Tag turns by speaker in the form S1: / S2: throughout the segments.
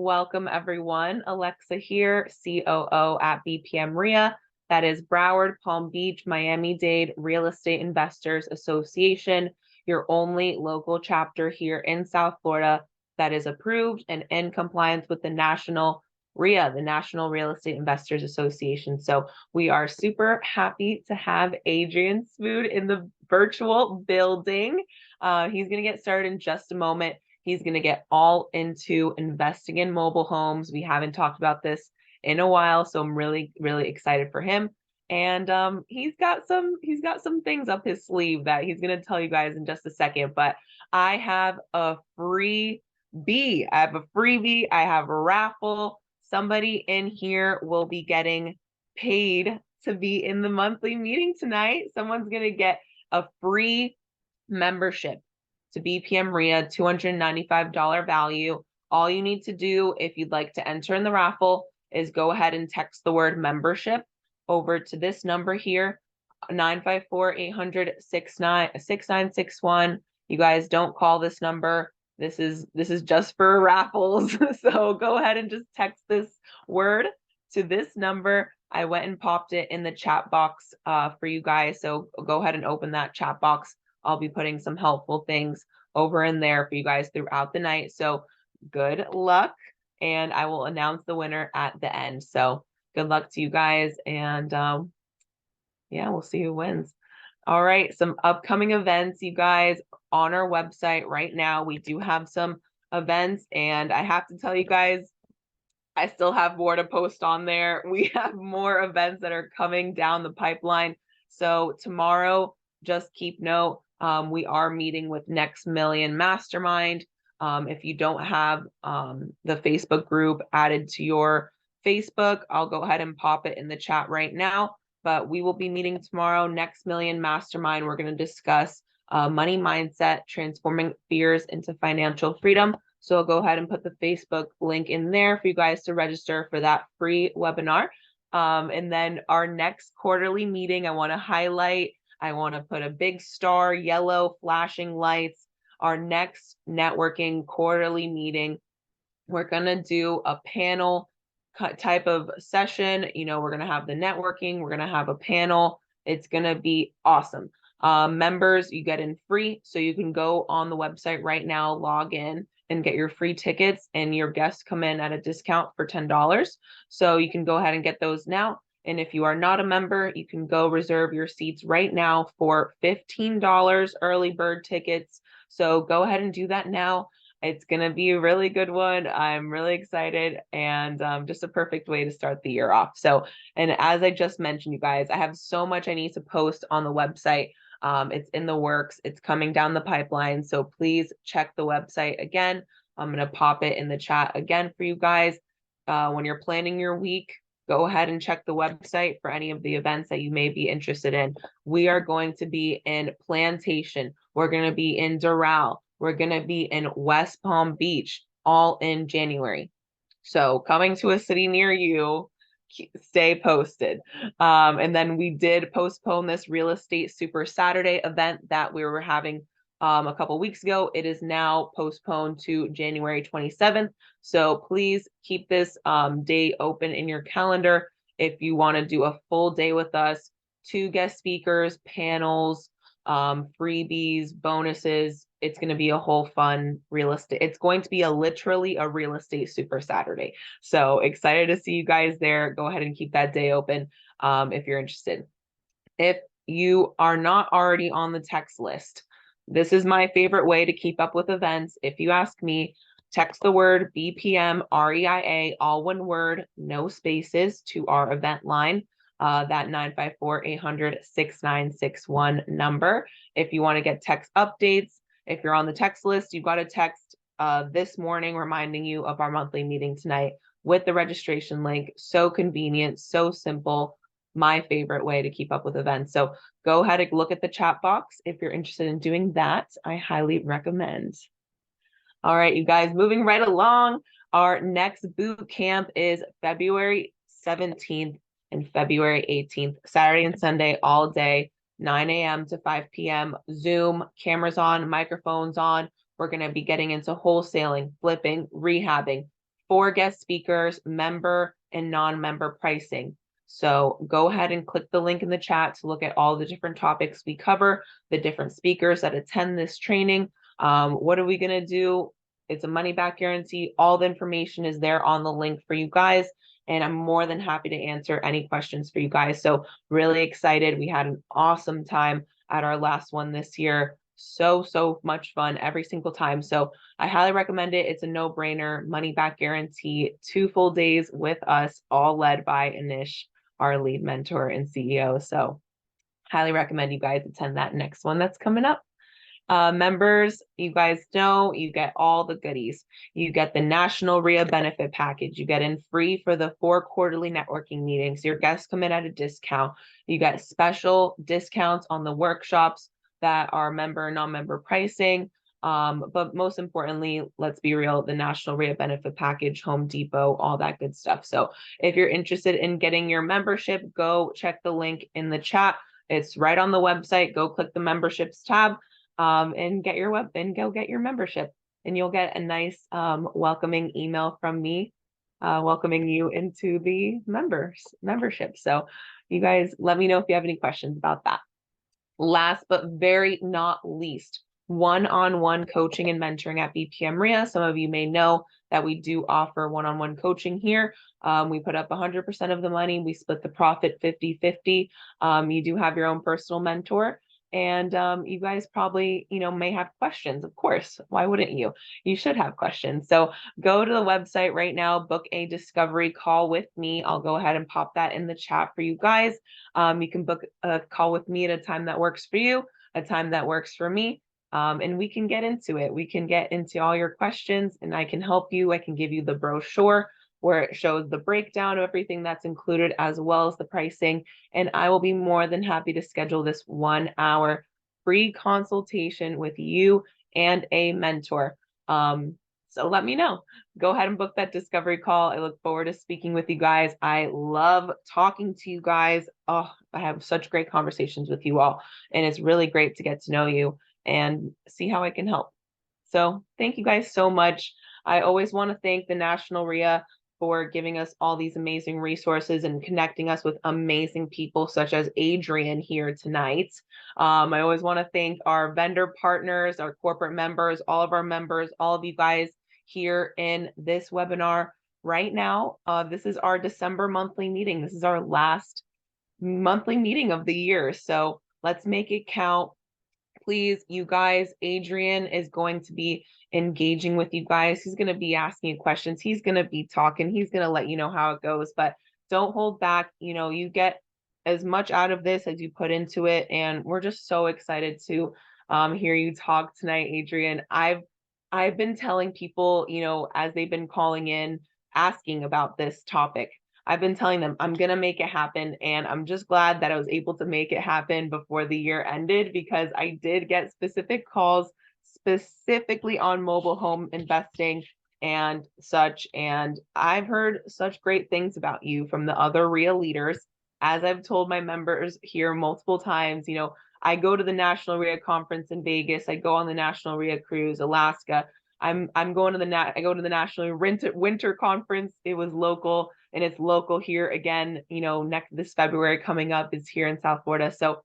S1: Welcome everyone. Alexa here, COO at BPM RIA. That is Broward, Palm Beach, Miami-Dade Real Estate Investors Association, your only local chapter here in South Florida that is approved and in compliance with the national RIA, the National Real Estate Investors Association. So we are super happy to have Adrian Smoot in the virtual building. He's going to get started in just a moment. He's going to get all into investing in mobile homes. We haven't talked about this in a while, so I'm really, really excited for him. And he's got some things up his sleeve that he's going to tell you guys in just a second. But I have a freebie. I have a freebie. I have a raffle. Somebody in here will be getting paid to be in the monthly meeting tonight. Someone's going to get a free membership to BPM RIA, $295 value. All you need to do if you'd like to enter in the raffle is go ahead and text the word membership over to this number here, 954-800-6961. You guys don't call this number. This is just for raffles. So go ahead and just text this word to this number. I went and popped it in the chat box for you guys. So go ahead and open that chat box. I'll be putting some helpful things over in there for you guys throughout the night. So good luck, and I will announce the winner at the end. So good luck to you guys, and yeah, we'll see who wins. All right, some upcoming events, you guys, on our website right now. We do have some events, and I have to tell you guys, I still have more to post on there. We have more events that are coming down the pipeline. So tomorrow, just keep note, we are meeting with Next Million Mastermind. If you don't have the Facebook group added to your Facebook, I'll go ahead and pop it in the chat right now. But we will be meeting tomorrow, Next Million Mastermind. We're going to discuss money mindset, transforming fears into financial freedom. So I'll go ahead and put the Facebook link in there for you guys to register for that free webinar. And then our next quarterly meeting, I want to highlight, I want to put a big star, yellow flashing lights. Our next networking quarterly meeting, we're going to do a panel type of session. You know, we're going to have the networking, we're going to have a panel. It's going to be awesome. Members, you get in free. So you can go on the website right now, log in, and get your free tickets, and your guests come in at a discount for $10. So you can go ahead and get those now. And if you are not a member, you can go reserve your seats right now for $15 early bird tickets. So go ahead and do that now. It's going to be a really good one. I'm really excited, and just a perfect way to start the year off. So, and as I just mentioned, you guys, I have so much I need to post on the website. It's in the works. It's coming down the pipeline. So please check the website again. I'm going to pop it in the chat again for you guys. When you're planning your week, go ahead and check the website for any of the events that you may be interested in. We are going to be in Plantation. We're going to be in Doral. We're going to be in West Palm Beach, all in January. So coming to a city near you, stay posted. And then we did postpone this Real Estate Super Saturday event that we were having a couple weeks ago. It is now postponed to January 27th. So please keep this day open in your calendar if you want to do a full day with us, 2 guest speakers, panels, freebies, bonuses. It's going to be a whole fun real estate. It's going to be literally a Real Estate Super Saturday. So excited to see you guys there. Go ahead and keep that day open if you're interested. If you are not already on the text list, this is my favorite way to keep up with events. If you ask me, text the word BPM REIA, all one word, no spaces, to our event line. That 954-800-6961 number. If you want to get text updates, if you're on the text list, you've got a text this morning reminding you of our monthly meeting tonight with the registration link. So convenient, so simple. My favorite way to keep up with events. So go ahead and look at the chat box if you're interested in doing that. I highly recommend. All right, you guys, moving right along. Our next boot camp is February 17th and February 18th, Saturday and Sunday, all day, 9 a.m. to 5 p.m. Zoom, cameras on, microphones on. We're going to be getting into wholesaling, flipping, rehabbing, 4 guest speakers, member and non-member pricing. So go ahead and click the link in the chat to look at all the different topics we cover, the different speakers that attend this training. What are we going to do? It's a money back guarantee. All the information is there on the link for you guys. And I'm more than happy to answer any questions for you guys. So really excited. We had an awesome time at our last one this year. So much fun every single time. So I highly recommend it. It's a no-brainer, money back guarantee, 2 full days with us, all led by Anish, our lead mentor and CEO. So highly recommend you guys attend that next one that's coming up. Members, you guys know you get all the goodies. You get the National RIA benefit package. You get in free for the 4 quarterly networking meetings. Your guests come in at a discount. You get special discounts on the workshops that are member and non-member pricing. But most importantly, let's be real, the National RIA benefit package, Home Depot, all that good stuff. So if you're interested in getting your membership, go check the link in the chat. It's right on the website. Go click the memberships tab. And go get your membership, and you'll get a nice welcoming email from me welcoming you into the membership. So you guys let me know if you have any questions about that. Last but very not least, one-on-one coaching and mentoring at BPM RIA. Some of you may know that we do offer one-on-one coaching here. We put up 100% of the money. We split the profit 50-50. You do have your own personal mentor. And you guys probably, may have questions. Of course, why wouldn't you? You should have questions. So go to the website right now, book a discovery call with me. I'll go ahead and pop that in the chat for you guys. You can book a call with me at a time that works for you, a time that works for me. And we can get into it. We can get into all your questions, and I can help you. I can give you the brochure where it shows the breakdown of everything that's included, as well as the pricing. And I will be more than happy to schedule this 1-hour free consultation with you and a mentor. So let me know. Go ahead and book that discovery call. I look forward to speaking with you guys. I love talking to you guys. Oh, I have such great conversations with you all, and it's really great to get to know you and see how I can help. So thank you guys so much. I always want to thank the National RIA for giving us all these amazing resources and connecting us with amazing people such as Adrian here tonight. I always want to thank our vendor partners, our corporate members, all of our members, all of you guys here in this webinar right now. This is our December monthly meeting. This is our last monthly meeting of the year. So let's make it count. Please, you guys, Adrian is going to be engaging with you guys. He's going to be asking you questions. He's going to be talking. He's going to let you know how it goes, but don't hold back. You get as much out of this as you put into it. And we're just so excited to hear you talk tonight, Adrian. I've been telling people, as they've been calling in, asking about this topic, I've been telling them I'm going to make it happen. And I'm just glad that I was able to make it happen before the year ended, because I did get specific calls specifically on mobile home investing and such. And I've heard such great things about you from the other RIA leaders. As I've told my members here multiple times, I go to the National RIA conference in Vegas. I go on the National RIA cruise, Alaska. I'm going to I go to the National Winter Conference. It was local, and it's local here again. This February coming up is here in South Florida. So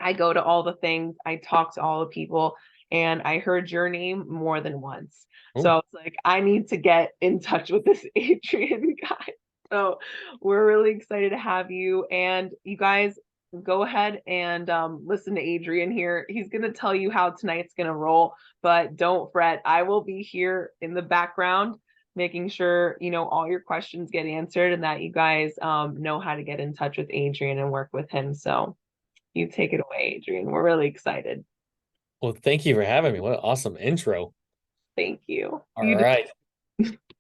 S1: I go to all the things. I talk to all the people, and I heard your name more than once. Ooh. So I was like, I need to get in touch with this Adrian guy. So we're really excited to have you, and you guys go ahead and listen to Adrian here. He's going to tell you how tonight's going to roll, but don't fret. I will be here in the background, making sure, all your questions get answered, and that you guys know how to get in touch with Adrian and work with him. So you take it away, Adrian. We're really excited.
S2: Well, thank you for having me. What an awesome intro.
S1: Thank you.
S2: All right.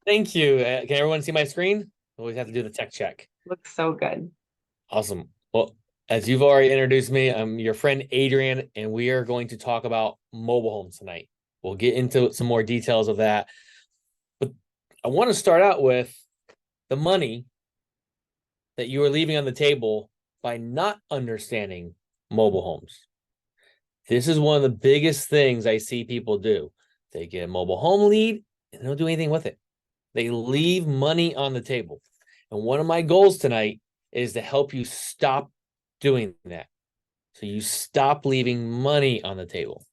S2: Thank you. Can everyone see my screen? Always have to do the tech check.
S1: Looks so good.
S2: Awesome. Well, as you've already introduced me, I'm your friend Adrian, and we are going to talk about mobile homes tonight. We'll get into some more details of that. But I want to start out with the money that you are leaving on the table by not understanding mobile homes. This is one of the biggest things I see people do. They get a mobile home lead and they don't do anything with it. They leave money on the table. And one of my goals tonight is to help you stop doing that. So you stop leaving money on the table.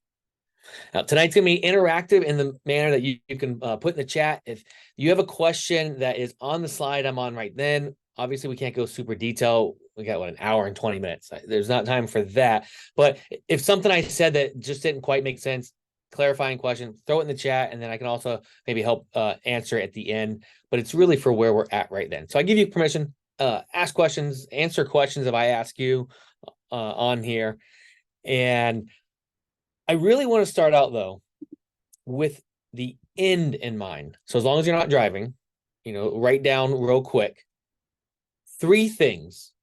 S2: Now, tonight's going to be interactive in the manner that you can put in the chat. If you have a question that is on the slide I'm on right then, obviously we can't go super detail. We got, what, an hour and 20 minutes. There's not time for that. But if something I said that just didn't quite make sense, clarifying question, throw it in the chat, and then I can also maybe help answer at the end. But it's really for where we're at right then. So I give you permission, ask questions, answer questions if I ask you on here. And I really want to start out, though, with the end in mind. So as long as you're not driving, write down real quick 3 things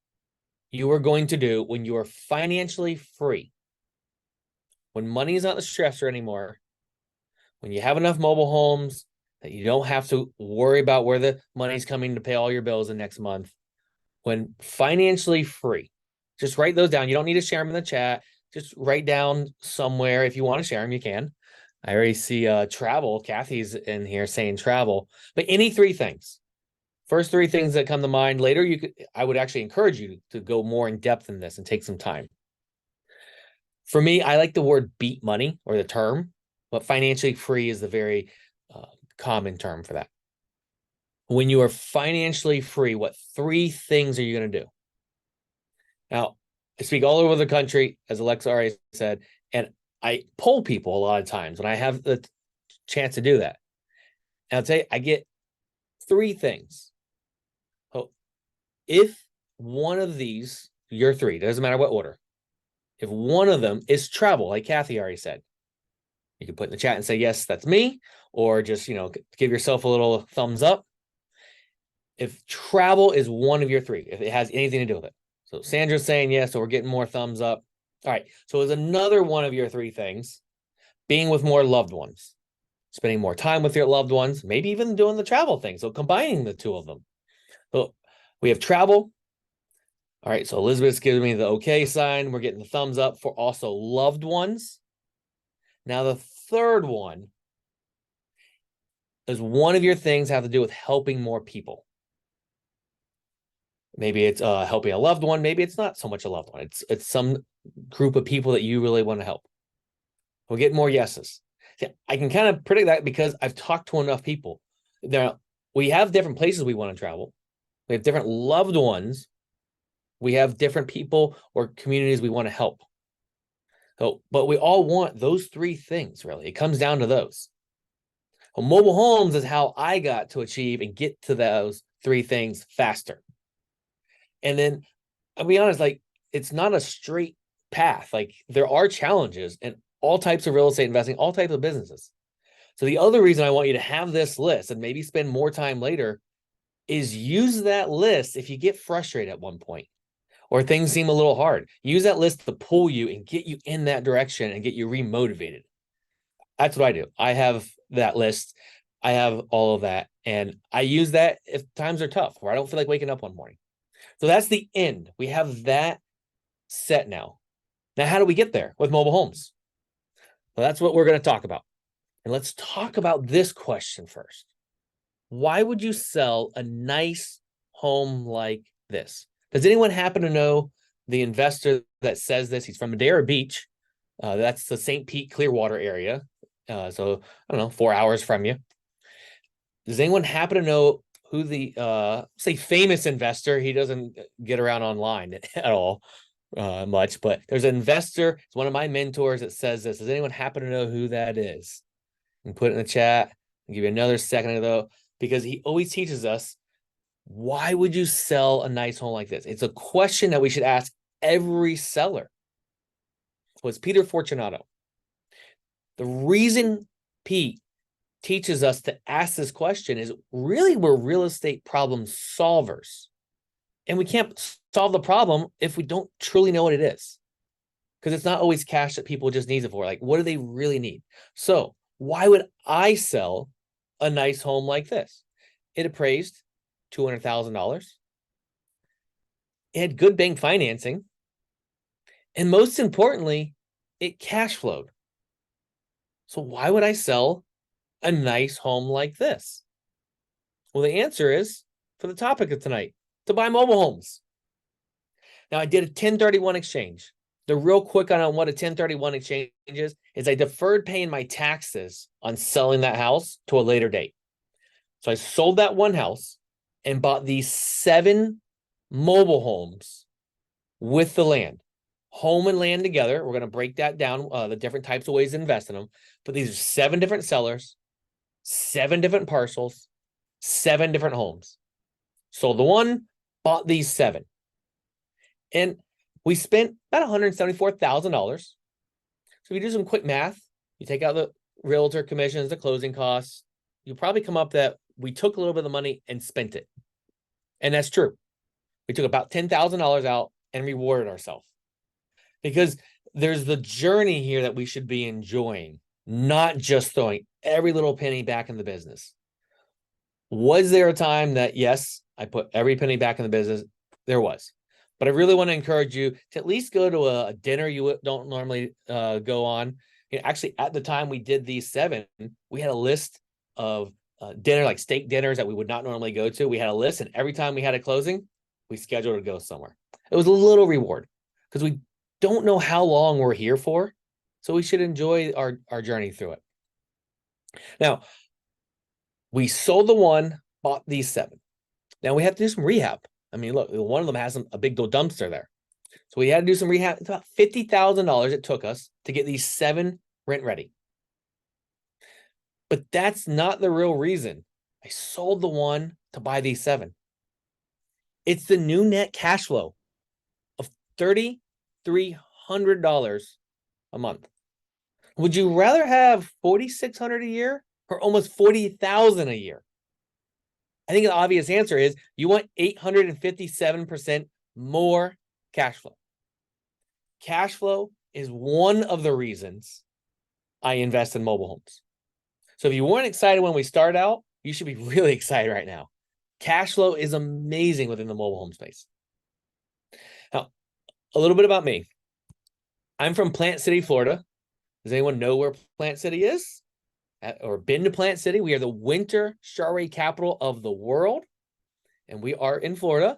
S2: you are going to do when you are financially free, when money is not the stressor anymore, when you have enough mobile homes that you don't have to worry about where the money's coming to pay all your bills in next month, when financially free. Just write those down. You don't need to share them in the chat. Just write down somewhere. If you want to share them, you can. I already see travel. Kathy's in here saying travel. But any 3 things. First 3 things that come to mind. Later, I would actually encourage you to go more in depth in this and take some time. For me, I like the word beat money, or the term, but financially free is the very common term for that. When you are financially free, what 3 things are you going to do? Now, I speak all over the country, as Alexa already said, and I poll people a lot of times when I have the chance to do that. And I'll tell you, I get 3 things. So if one of these, your 3, doesn't matter what order, if one of them is travel, like Kathy already said, you can put in the chat and say, yes, that's me, or just, give yourself a little thumbs up. If travel is one of your 3, if it has anything to do with it. So Sandra's saying yes, so we're getting more thumbs up. All right, so is another one of your 3 things being with more loved ones, spending more time with your loved ones, maybe even doing the travel thing. So combining the 2 of them. So we have travel. All right, so Elizabeth's giving me the okay sign. We're getting the thumbs up for also loved ones. Now the third one is one of your things have to do with helping more people. Maybe it's helping a loved one. Maybe it's not so much a loved one. It's some group of people that you really want to help. We'll get more yeses. See, I can kind of predict that because I've talked to enough people. Now, we have different places we want to travel. We have different loved ones. We have different people or communities we want to help. So, but we all want those 3 things, really. It comes down to those. Well, mobile homes is how I got to achieve and get to those 3 things faster. And then I'll be honest, it's not a straight path. There are challenges in all types of real estate investing, all types of businesses. So the other reason I want you to have this list and maybe spend more time later is use that list if you get frustrated at one point or things seem a little hard. Use that list to pull you and get you in that direction and get you remotivated. That's what I do. I have that list. I have all of that. And I use that if times are tough, where I don't feel like waking up one morning. So that's the end. We have that set now. Now, how do we get there with mobile homes? Well, that's what we're going to talk about. And let's talk about this question first. Why would you sell a nice home like this? Does anyone happen to know the investor that says this? He's from Madeira Beach. That's the St. Pete Clearwater area. So, I don't know, 4 hours from you. Does anyone happen to know who the, say, famous investor? He doesn't get around online at all much, but there's an investor. It's one of my mentors that says this. Does anyone happen to know who that is? And put it in the chat. I'll give you another second though, because he always teaches us, why would you sell a nice home like this? It's a question that we should ask every seller. Was Peter Fortunato. The reason Pete teaches us to ask this question is really we're real estate problem solvers. And we can't solve the problem if we don't truly know what it is. Because it's not always cash that people just need it for. What do they really need? So why would I sell a nice home like this? It appraised $200,000. It had good bank financing. And most importantly, it cash flowed. So why would I sell a nice home like this? Well, the answer is for the topic of tonight, to buy mobile homes. Now, I did a 1031 exchange. The real quick on what a 1031 exchange is I deferred paying my taxes on selling that house to a later date. So I sold that one house and bought these 7 mobile homes with the land. Home and land together. We're going to break that down, the different types of ways to invest in them. But these are 7 different sellers, 7 different parcels, 7 different homes. Sold the one, bought these 7. And we spent about $174,000. So if you do some quick math, you take out the realtor commissions, the closing costs, you probably come up that we took a little bit of the money and spent it. And that's true. We took about $10,000 out and rewarded ourselves. Because there's the journey here that we should be enjoying, not just throwing every little penny back in the business. Was there a time that, yes, I put every penny back in the business? There was. But I really want to encourage you to at least go to a dinner you don't normally go on. Actually, at the time we did these 7, we had a list of dinner, like steak dinners that we would not normally go to. We had a list, and every time we had a closing, we scheduled to go somewhere. It was a little reward because we don't know how long we're here for, so we should enjoy our journey through it. Now, we sold the one, bought these 7. Now we have to do some rehab. I mean, look, one of them has a big old dumpster there. So we had to do some rehab. It's about $50,000 it took us to get these 7 rent ready. But that's not the real reason I sold the one to buy these 7. It's the new net cash flow of $3,300 a month. Would you rather have $4,600 a year or almost $40,000 a year? I think the obvious answer is you want 857% more cash flow. Cash flow is one of the reasons I invest in mobile homes. So if you weren't excited when we started out, you should be really excited right now. Cash flow is amazing within the mobile home space. Now, a little bit about me. I'm from Plant City, Florida. Does anyone know where Plant City is? Or been to Plant City? We are the winter strawberry capital of the world, and we are in Florida.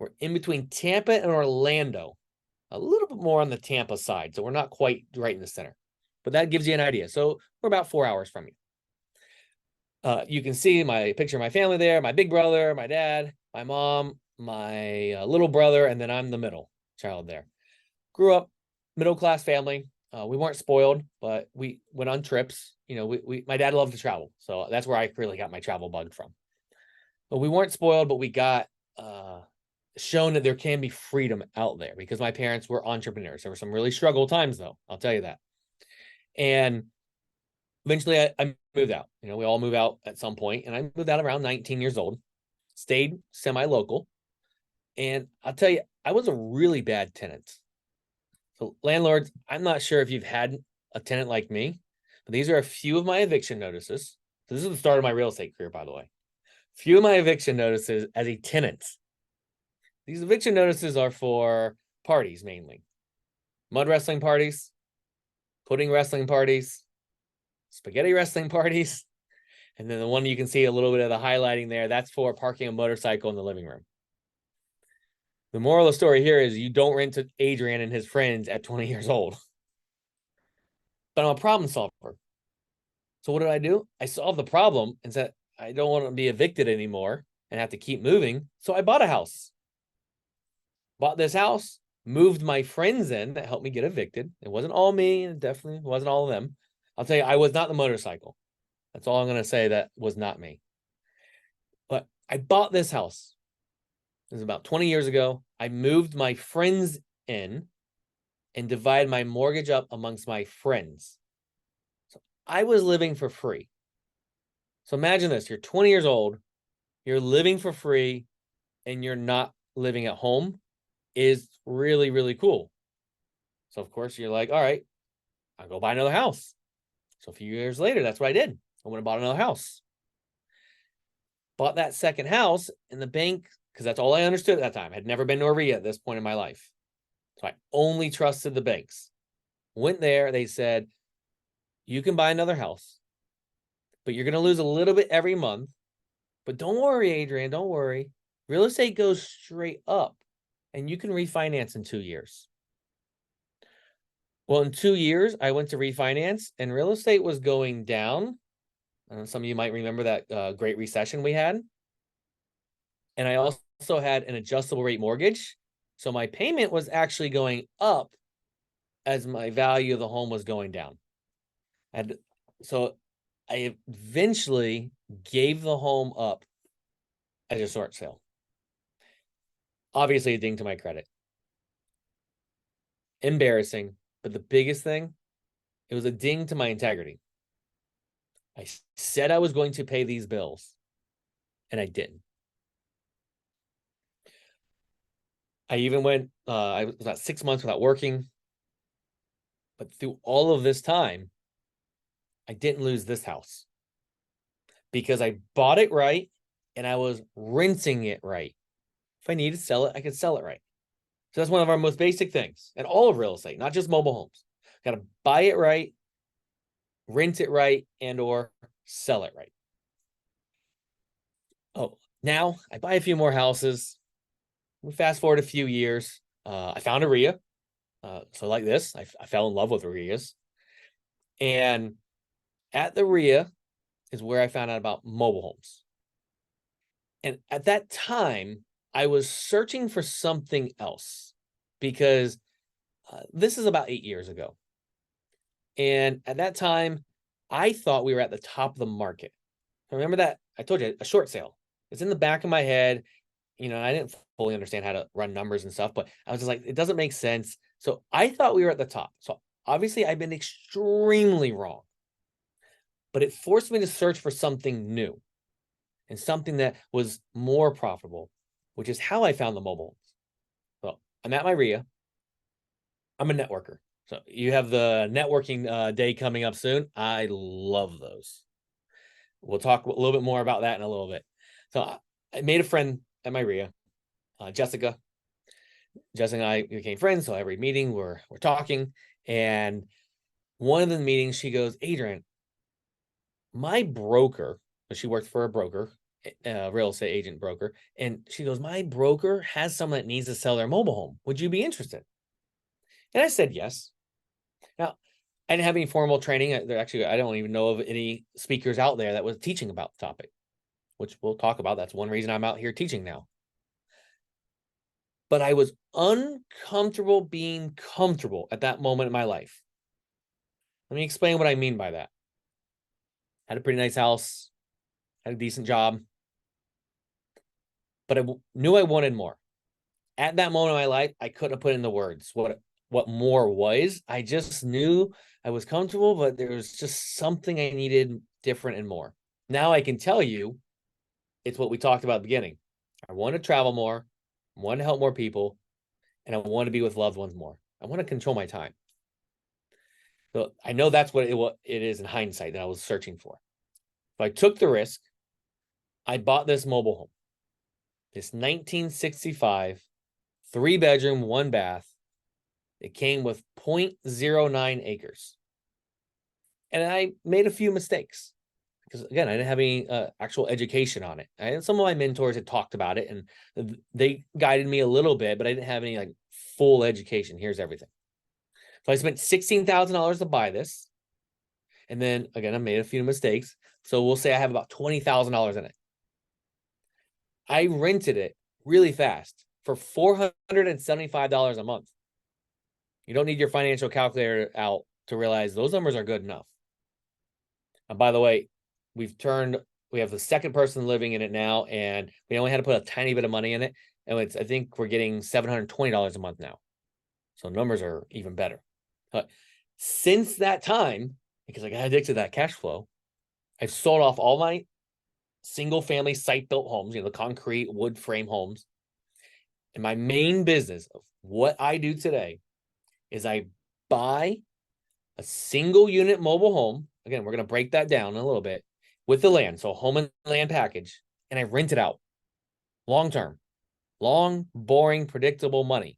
S2: We're in between Tampa and Orlando, a little bit more on the Tampa side, so we're not quite right in the center, but that gives you an idea. So we're about 4 hours from you. You can see my picture of my family there, my big brother, my dad, my mom, my little brother, and then I'm the middle child there. Grew up middle-class family. We weren't spoiled, but we went on trips. You know, my dad loved to travel, so that's where I really got my travel bug from. But we weren't spoiled, but we got shown that there can be freedom out there because my parents were entrepreneurs. There were some really struggle times, though. I'll tell you that. And eventually, I moved out. You know, we all move out at some point, and I moved out around 19 years old. Stayed semi-local, and I'll tell you, I was a really bad tenant. So landlords, I'm not sure if you've had a tenant like me, but these are a few of my eviction notices. So this is the start of my real estate career, by the way. Few of my eviction notices as a tenant. These eviction notices are for parties mainly. Mud wrestling parties, pudding wrestling parties, spaghetti wrestling parties, and then the one you can see a little bit of the highlighting there, that's for parking a motorcycle in the living room. The moral of the story here is you don't rent to Adrian and his friends at 20 years old. But I'm a problem solver. So what did? I solved the problem and said, I don't want to be evicted anymore and have to keep moving. So I bought a house. Bought this house, moved my friends in that helped me get evicted. It wasn't all me, and it definitely wasn't all of them. I'll tell you, I was not the motorcycle. That's all I'm going to say. That was not me. But I bought this house. It was about 20 years ago. I moved my friends in and divided my mortgage up amongst my friends. So I was living for free. So imagine this, you're 20 years old, you're living for free, and you're not living at home is really, really cool. So of course you're like, all right, I'll go buy another house. So a few years later, that's what I did. I went and bought another house. Bought that second house, and the bank, because that's all I understood at that time. I had never been to a REIA at this point in my life. So I only trusted the banks. Went there, they said, you can buy another house, but you're going to lose a little bit every month But don't worry, Adrian, don't worry. Real estate goes straight up and you can refinance in 2 years. Well, in 2 years, I went to refinance and real estate was going down. Some of you might remember that great recession we had. And I also had an adjustable rate mortgage. So my payment was actually going up as my value of the home was going down. And so I eventually gave the home up as a short sale. Obviously, a ding to my credit. Embarrassing, but the biggest thing, it was a ding to my integrity. I said I was going to pay these bills, and I didn't. I even went, I was about 6 months without working. But through all of this time, I didn't lose this house because I bought it right and I was renting it right. If I needed to sell it, I could sell it right. So that's one of our most basic things in all of real estate, not just mobile homes. Got to buy it right, rent it right, and or sell it right. Oh, now I buy a few more houses. We fast forward a few years. I found a RIA. So like this, I fell in love with RIAs. And at the RIA is where I found out about mobile homes. And at that time, I was searching for something else because this is about 8 years ago. And at that time, I thought we were at the top of the market. Remember that? I told you a short sale. It's in the back of my head. I didn't fully understand how to run numbers and stuff, but I was just like, it doesn't make sense. So I thought we were at the top. So obviously, I've been extremely wrong. But it forced me to search for something new and something that was more profitable, which is how I found the mobile homes. So I'm at my RIA. I'm a networker. So you have the networking day coming up soon. I love those. We'll talk a little bit more about that in a little bit. So I made a friend at my RIA, Jessica. Jessica and I became friends. So every meeting we're talking. And one of the meetings, she goes, Adrian, my broker, she worked for a broker, real estate agent broker. And she goes, my broker has someone that needs to sell their mobile home. Would you be interested? And I said, yes. Now, I didn't have any formal training. I don't even know of any speakers out there that was teaching about the topic, which we'll talk about. That's one reason I'm out here teaching now. But I was uncomfortable being comfortable at that moment in my life. Let me explain what I mean by that. Had a pretty nice house, had a decent job, but I knew I wanted more. At that moment in my life, I couldn't have put in the words what more was. I just knew I was comfortable, but there was just something I needed different and more. Now I can tell you it's what we talked about at the beginning. I want to travel more, I want to help more people, and I want to be with loved ones more. I want to control my time. So I know that's what it is in hindsight that I was searching for. So I took the risk. I bought this mobile home, this 1965, 3-bedroom, 1-bath. It came with 0.09 acres. And I made a few mistakes because, again, I didn't have any actual education on it. Some of my mentors had talked about it and they guided me a little bit, but I didn't have any full education. Here's everything. So I spent $16,000 to buy this. And then, again, I made a few mistakes. So we'll say I have about $20,000 in it. I rented it really fast for $475 a month. You don't need your financial calculator out to realize those numbers are good enough. And by the way, we have the second person living in it now, and we only had to put a tiny bit of money in it. And I think we're getting $720 a month now. So numbers are even better. But since that time, because I got addicted to that cash flow, I've sold off all my single family site built homes, the concrete wood frame homes. And my main business of what I do today is I buy a single unit mobile home. Again, we're going to break that down in a little bit with the land. So home and land package, and I rent it out long-term, long, boring, predictable money.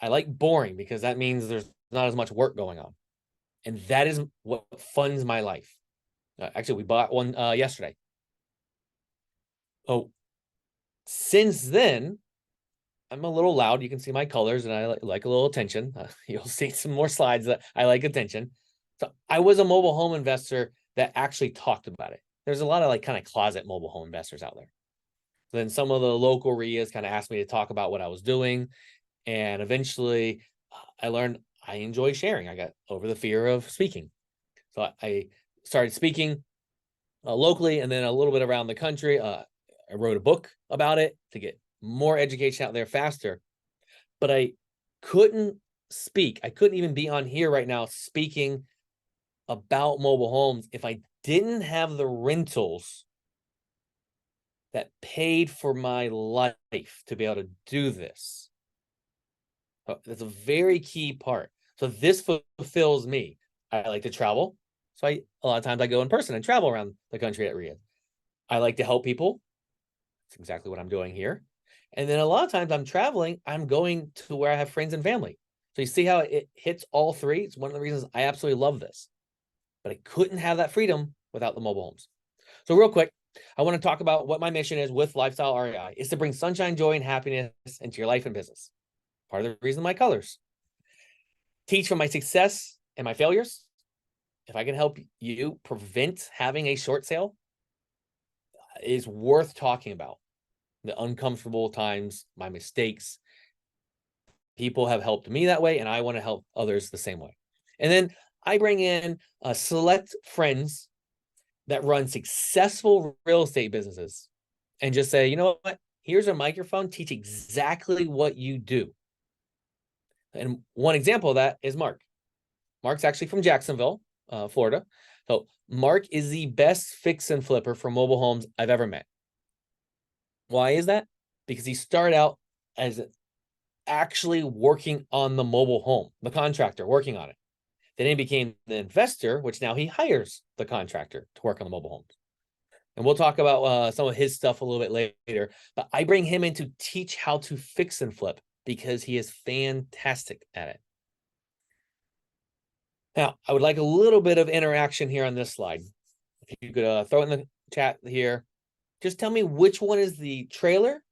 S2: I like boring because that means there's not as much work going on. And that is what funds my life. Actually, we bought one yesterday. Oh, since then, I'm a little loud. You can see my colors, and I like a little attention. You'll see some more slides that I like attention. So I was a mobile home investor that actually talked about it. There's a lot of like kind of closet mobile home investors out there. So then some of the local RIAs kind of asked me to talk about what I was doing. And eventually I learned I enjoy sharing. I got over the fear of speaking. So I started speaking locally and then a little bit around the country. I wrote a book about it to get more education out there faster. But I couldn't speak. I couldn't even be on here right now speaking about mobile homes if I didn't have the rentals that paid for my life to be able to do this. That's a very key part. So this fulfills me. I like to travel. So a lot of times I go in person and travel around the country at RIA. I like to help people. That's exactly what I'm doing here. And then a lot of times I'm traveling, I'm going to where I have friends and family. So you see how it hits all three? It's one of the reasons I absolutely love this. But I couldn't have that freedom without the mobile homes. So real quick, I want to talk about what my mission is with Lifestyle REI is to bring sunshine, joy, and happiness into your life and business. Part of the reason my colors. Teach from my success and my failures. If I can help you prevent having a short sale, is worth talking about. The uncomfortable times, my mistakes. People have helped me that way, and I want to help others the same way. And then I bring in select friends that run successful real estate businesses and just say, you know what? Here's a microphone, teach exactly what you do. And one example of that is Mark. Mark's actually from Jacksonville, Florida. So Mark is the best fix and flipper for mobile homes I've ever met. Why is that? Because he started out as actually working on the mobile home, the contractor working on it. Then he became the investor, which now he hires the contractor to work on the mobile homes. And we'll talk about some of his stuff a little bit later. But I bring him in to teach how to fix and flip because he is fantastic at it. Now, I would like a little bit of interaction here on this slide. If you could throw it in the chat here. Just tell me which one is the trailer,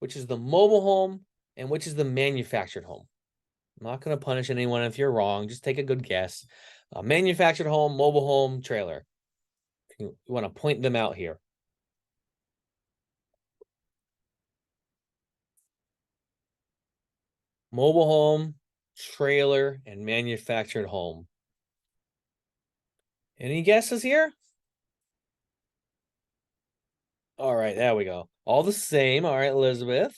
S2: which is the mobile home, and which is the manufactured home. I'm not going to punish anyone if you're wrong. Just take a good guess. Manufactured home, mobile home, trailer. You want to point them out here. Mobile home, trailer, and manufactured home. Any guesses here? All right, there we go. All the same. All right, Elizabeth,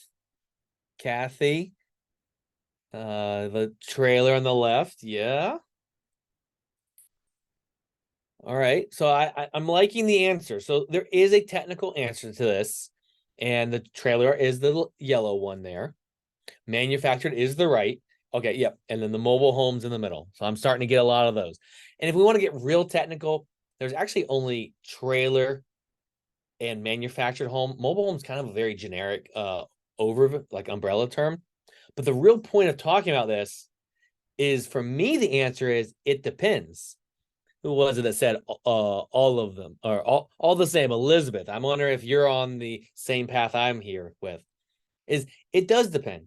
S2: Kathy, the trailer on the left. Yeah. All right. So I'm liking the answer. So there is a technical answer to this. And the trailer is the yellow one there. Manufactured is the right. Okay, yep. And then the mobile homes in the middle. So I'm starting to get a lot of those. And if we want to get real technical, there's actually only trailer and manufactured home. Mobile home is kind of a very generic like umbrella term. But the real point of talking about this is, for me, the answer is it depends. Who was it that said all of them or all the same? Elizabeth, I'm wondering if you're on the same path I'm here with. Is it does depend.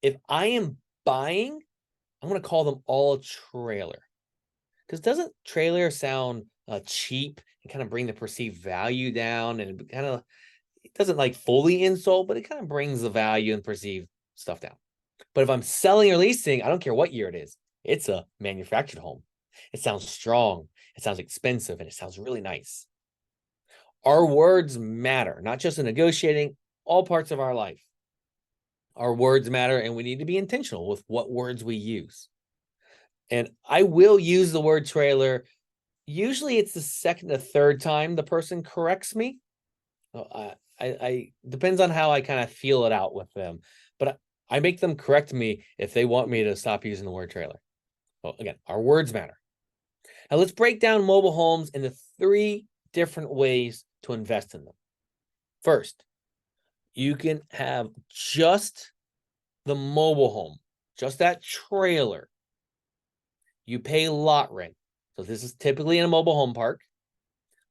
S2: If I am buying, I'm going to call them all trailer. Because doesn't trailer sound cheap and kind of bring the perceived value down, and it kind of, it doesn't like fully insult, but it kind of brings the value and perceived stuff down. But if I'm selling or leasing, I don't care what year it is. It's a manufactured home. It sounds strong. It sounds expensive, and it sounds really nice. Our words matter, not just in negotiating, all parts of our life. Our words matter, and we need to be intentional with what words we use. And I will use the word trailer. Usually it's the second or third time the person corrects me. I depends on how I kind of feel it out with them. But I make them correct me if they want me to stop using the word trailer. Well, again, our words matter. Now let's break down mobile homes into 3 different ways to invest in them. First, you can have just the mobile home, just that trailer. You pay lot rent. So this is typically in a mobile home park.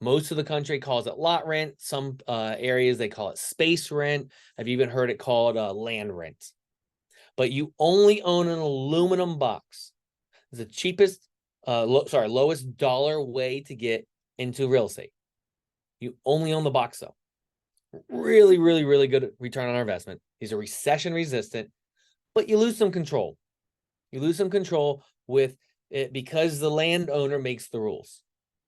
S2: Most of the country calls it lot rent. Some areas they call it space rent. I've even heard it called land rent. But you only own an aluminum box. It's the cheapest, lowest dollar way to get into real estate. You only own the box though. Really, really, really good return on our investment. These are recession resistant, but you lose some control. You lose some control with it because the landowner makes the rules.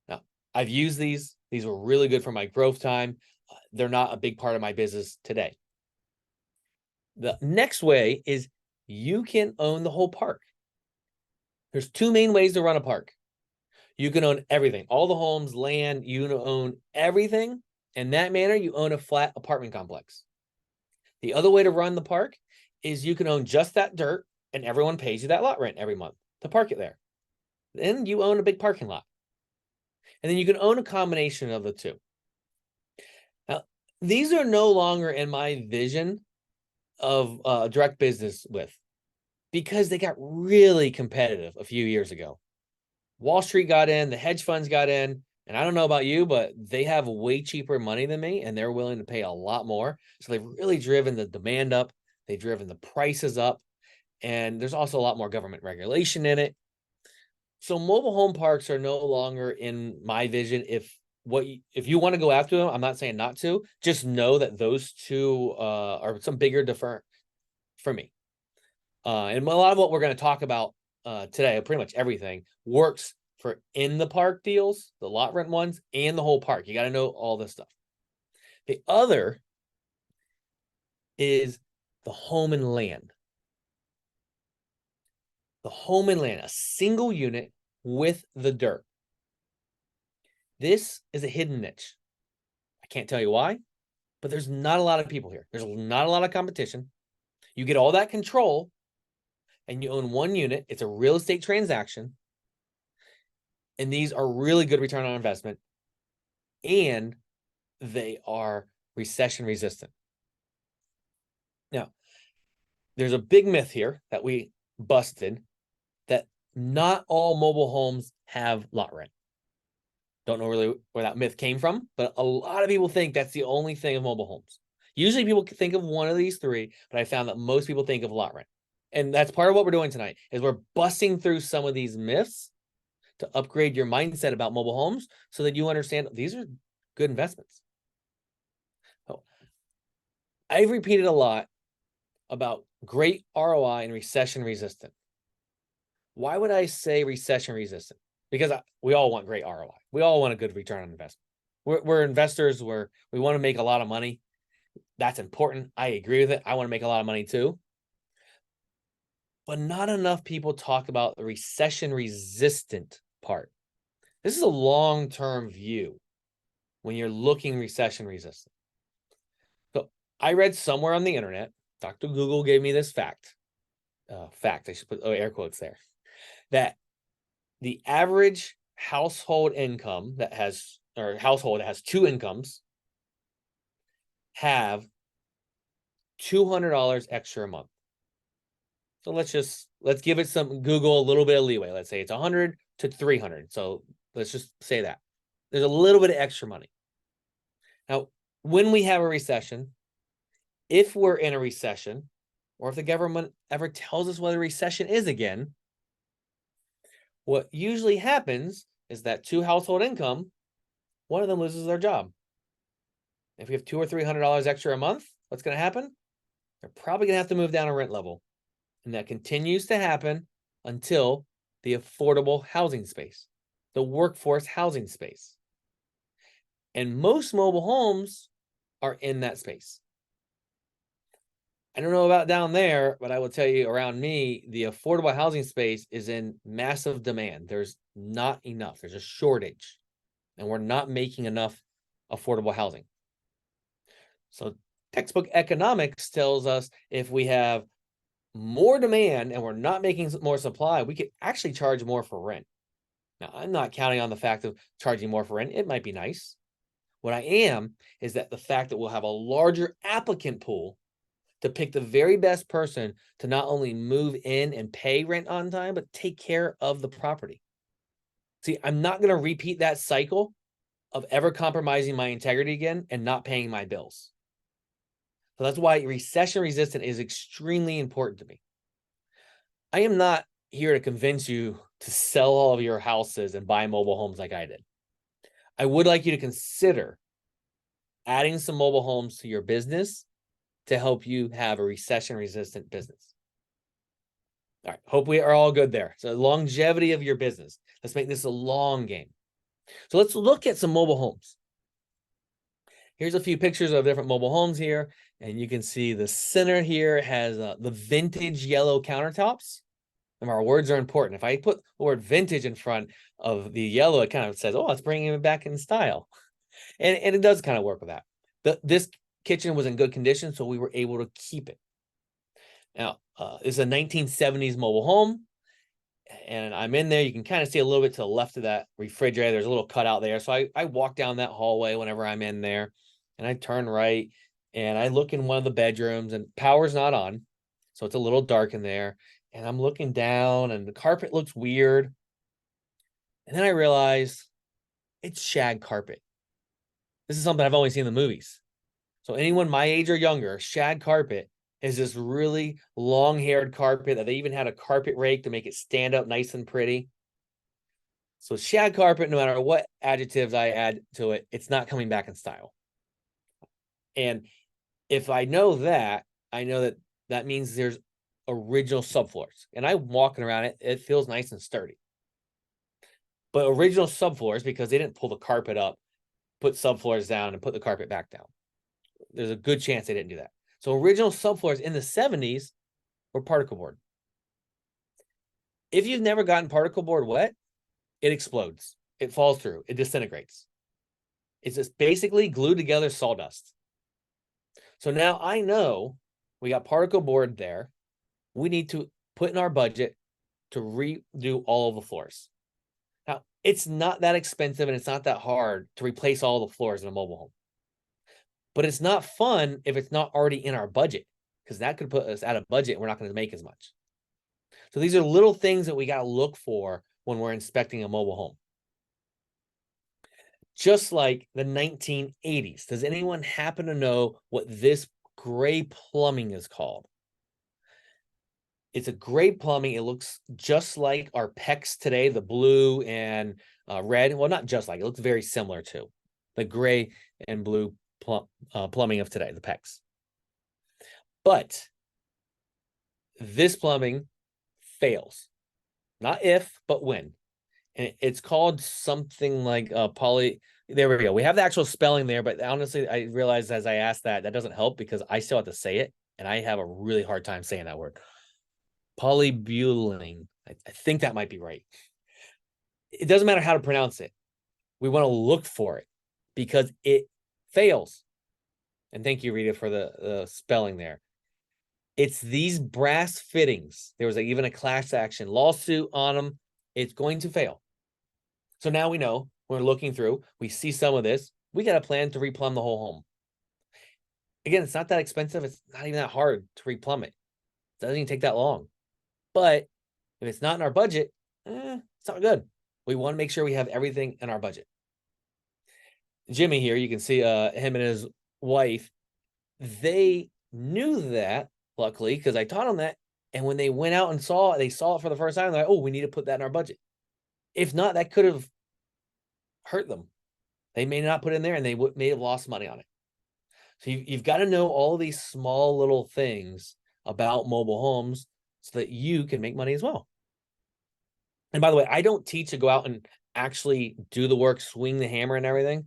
S2: Now, I've used these. These were really good for my growth time. They're not a big part of my business today. The next way is you can own the whole park. There's two main ways to run a park. You can own everything, all the homes, land, you own everything. In that manner, you own a flat apartment complex. The other way to run the park is you can own just that dirt and everyone pays you that lot rent every month to park it there. Then you own a big parking lot. And then you can own a combination of the two. Now, these are no longer in my vision of direct business with, because they got really competitive a few years ago. Wall Street got in, the hedge funds got in, and I don't know about you, but they have way cheaper money than me, and they're willing to pay a lot more. So they've really driven the demand up. They've driven the prices up, and there's also a lot more government regulation in it. So mobile home parks are no longer in my vision. If you want to go after them, I'm not saying not to. Just know that those two are some bigger different for me. And a lot of what we're going to talk about today, pretty much everything, works for in the park deals, the lot rent ones, and the whole park. You got to know all this stuff. The other is the home and land. The home and land, a single unit with the dirt. This is a hidden niche. I can't tell you why, but there's not a lot of people here. There's not a lot of competition. You get all that control and you own one unit. It's a real estate transaction. And these are really good return on investment. And they are recession resistant. Now, there's a big myth here that we busted that not all mobile homes have lot rent. Don't know really where that myth came from, but a lot of people think that's the only thing of mobile homes. Usually people think of one of these three, but I found that most people think of lot rent. And that's part of what we're doing tonight is we're busting through some of these myths to upgrade your mindset about mobile homes so that you understand these are good investments. So I've repeated a lot about great ROI and recession resistant. Why would I say recession resistant? Because we all want great ROI. We all want a good return on investment. We're investors. We want to make a lot of money. That's important. I agree with it. I want to make a lot of money too. But not enough people talk about the recession resistant part. This is a long-term view when you're looking recession resistant. So I read somewhere on the internet, Dr. Google gave me this fact. I should put air quotes there, that the average household income that has two incomes have $200 extra a month. So let's give it some Google a little bit of leeway. Let's say it's 100 to 300. So let's just say that there's a little bit of extra money. Now, when we have a recession, if we're in a recession, or if the government ever tells us what a recession is again, what usually happens is that two household income, one of them loses their job. If we have $200 or $300 extra a month, what's going to happen? They're probably going to have to move down a rent level. And that continues to happen until the affordable housing space, the workforce housing space. And most mobile homes are in that space. I don't know about down there, but I will tell you around me, the affordable housing space is in massive demand. There's not enough. There's a shortage, and we're not making enough affordable housing. So textbook economics tells us if we have more demand and we're not making more supply, we could actually charge more for rent. Now, I'm not counting on the fact of charging more for rent. It might be nice. What I am is that the fact that we'll have a larger applicant pool to pick the very best person to not only move in and pay rent on time, but take care of the property. See, I'm not going to repeat that cycle of ever compromising my integrity again and not paying my bills. So that's why recession resistant is extremely important to me. I am not here to convince you to sell all of your houses and buy mobile homes like I did. I would like you to consider adding some mobile homes to your business to help you have a recession resistant business. All right, hope we are all good there. So longevity of your business. Let's make this a long game. So let's look at some mobile homes. Here's a few pictures of different mobile homes here. And you can see the center here has the vintage yellow countertops. And our words are important. If I put the word vintage in front of the yellow, it kind of says, oh, it's bringing it back in style. And it does kind of work with that. This kitchen was in good condition, so we were able to keep it. Now, it's a 1970s mobile home. And I'm in there. You can kind of see a little bit to the left of that refrigerator. There's a little cutout there. So I walk down that hallway whenever I'm in there. And I turn right. And I look in one of the bedrooms. And power's not on. So it's a little dark in there. And I'm looking down. And the carpet looks weird. And then I realize it's shag carpet. This is something I've only seen in the movies. So anyone my age or younger, shag carpet is this really long-haired carpet that they even had a carpet rake to make it stand up nice and pretty. So shag carpet, no matter what adjectives I add to it, it's not coming back in style. And if I know that, I know that that means there's original subfloors. And I'm walking around it, it feels nice and sturdy. But original subfloors, because they didn't pull the carpet up, put subfloors down and put the carpet back down. There's a good chance they didn't do that. So original subfloors in the 70s were particle board. If you've never gotten particle board wet, it explodes. It falls through. It disintegrates. It's just basically glued together sawdust. So now I know we got particle board there. We need to put in our budget to redo all of the floors. Now, it's not that expensive and it's not that hard to replace all the floors in a mobile home. But it's not fun if it's not already in our budget, because that could put us out of budget and we're not going to make as much. So these are little things that we got to look for when we're inspecting a mobile home. Just like the 1980s. Does anyone happen to know what this gray plumbing is called? It's a gray plumbing. It looks just like our PEX today, the blue and red. Well, not just like, it looks very similar to the gray and blue plumbing of today, the PEX. But this plumbing fails. Not if, but when. And it's called something like poly. There we go. We have the actual spelling there, but honestly, I realized as I asked that doesn't help because I still have to say it, and I have a really hard time saying that word. Polybutylene. I think that might be right. It doesn't matter how to pronounce it. We want to look for it because it fails. And thank you, Rita, for the spelling there. It's these brass fittings. There was even a class action lawsuit on them. It's going to fail. So now we know, we're looking through, we see some of this, we got a plan to replumb the whole home. Again, it's not that expensive. It's not even that hard to replumb it. It doesn't even take that long. But if it's not in our budget, it's not good. We want to make sure we have everything in our budget. Jimmy here, you can see him and his wife, they knew that, luckily, because I taught them that. And when they went out and saw it, they saw it for the first time. They're like, oh, we need to put that in our budget. If not, that could have hurt them. They may not put in there and they may have lost money on it. So you've got to know all these small little things about mobile homes so that you can make money as well. And by the way, I don't teach to go out and actually do the work, swing the hammer and everything.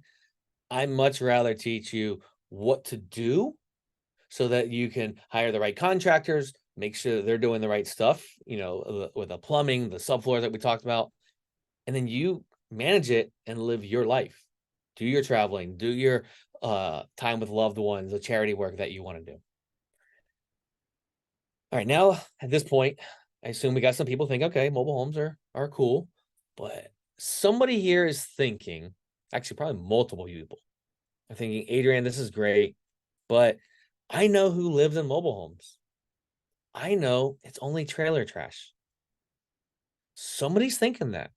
S2: I much rather teach you what to do so that you can hire the right contractors, make sure that they're doing the right stuff, you know, with the plumbing, the subfloors that we talked about, and then you manage it and live your life. Do your traveling, do your time with loved ones, the charity work that you want to do. All right, now at this point, I assume we got some people think, okay, mobile homes are cool, but somebody here is thinking, actually probably multiple people are thinking, Adrian, this is great, but I know who lives in mobile homes. I know it's only trailer trash. Somebody's thinking that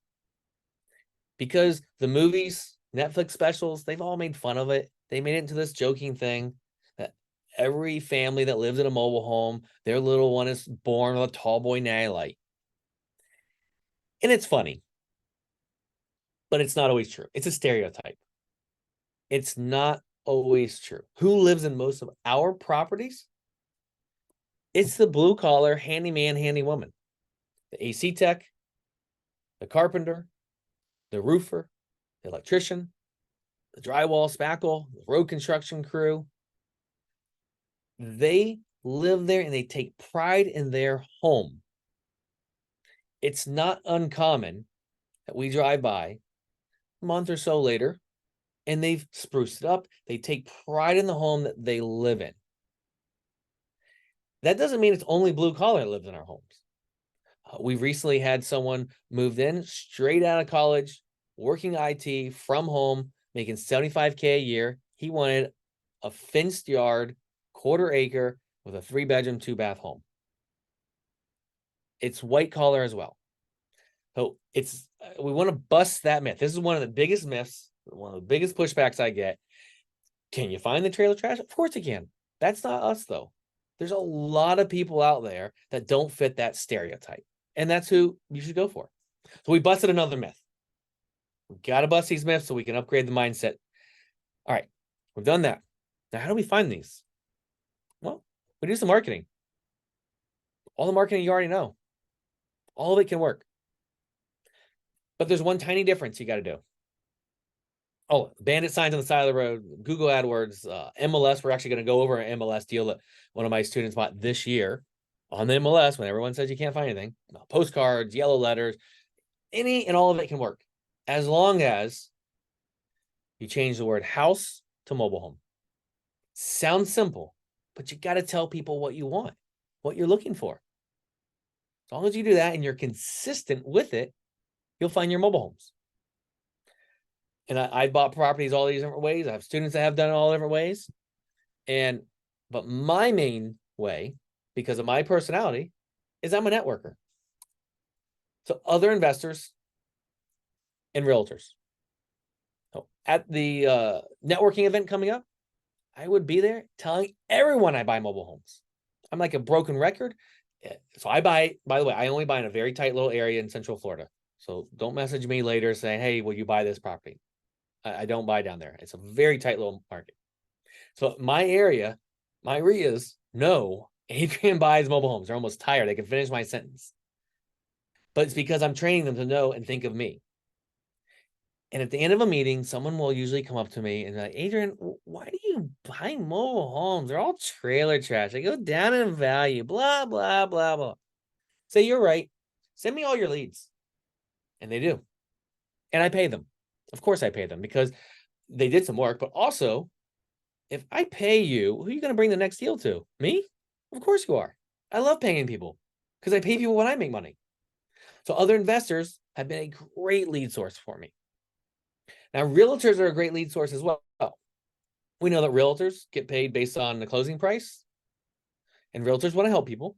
S2: because the movies Netflix specials, they've all made fun of it. They made it into this joking thing that every family that lives in a mobile home, their little one is born with a tall boy natty light. And it's funny, but it's not always true. It's a stereotype. It's not always true. Who lives in most of our properties? It's the blue collar handyman, handy woman, the AC tech, the carpenter, the roofer, the electrician, the drywall, spackle, the road construction crew. They live there and they take pride in their home. It's not uncommon that we drive by a month or so later and they've spruced it up. They take pride in the home that they live in. That doesn't mean it's only blue collar that lives in our homes. We've recently had someone moved in straight out of college, working IT from home, making $75K a year. He wanted a fenced yard, quarter acre with a 3-bedroom, 2-bath home. It's white collar as well. So we want to bust that myth. This is one of the biggest myths, one of the biggest pushbacks I get. Can you find the trailer trash? Of course you can. That's not us though. There's a lot of people out there that don't fit that stereotype. And that's who you should go for. So we busted another myth. We've got to bust these myths so we can upgrade the mindset. All right, we've done that. Now, how do we find these? Well, we do some marketing. All the marketing you already know. All of it can work. But there's one tiny difference you got to do. Oh, bandit signs on the side of the road, Google AdWords, MLS. We're actually going to go over an MLS deal that one of my students bought this year on the MLS when everyone says you can't find anything. Postcards, yellow letters, any and all of it can work as long as you change the word house to mobile home. Sounds simple, but you got to tell people what you want, what you're looking for. As long as you do that and you're consistent with it, you'll find your mobile homes. And I bought properties all these different ways. I have students that have done it all different ways. But my main way, because of my personality, is I'm a networker. So other investors and realtors. So at the networking event coming up, I would be there telling everyone I buy mobile homes. I'm like a broken record. So I buy, by the way, I only buy in a very tight little area in Central Florida. So don't message me later saying, hey, will you buy this property? I don't buy down there. It's a very tight little market. So my area, my RIAs know Adrian buys mobile homes. They're almost tired. They can finish my sentence. But it's because I'm training them to know and think of me. And at the end of a meeting, someone will usually come up to me and like, Adrian, why do you buy mobile homes? They're all trailer trash. They go down in value, blah, blah, blah, blah. Say, you're right. Send me all your leads. And they do. And I pay them. Of course I pay them because they did some work, but also if I pay you, who are you going to bring the next deal to? Me? Of course you are. I love paying people because I pay people when I make money. So other investors have been a great lead source for me. Now, realtors are a great lead source as well. We know that realtors get paid based on the closing price, and realtors want to help people.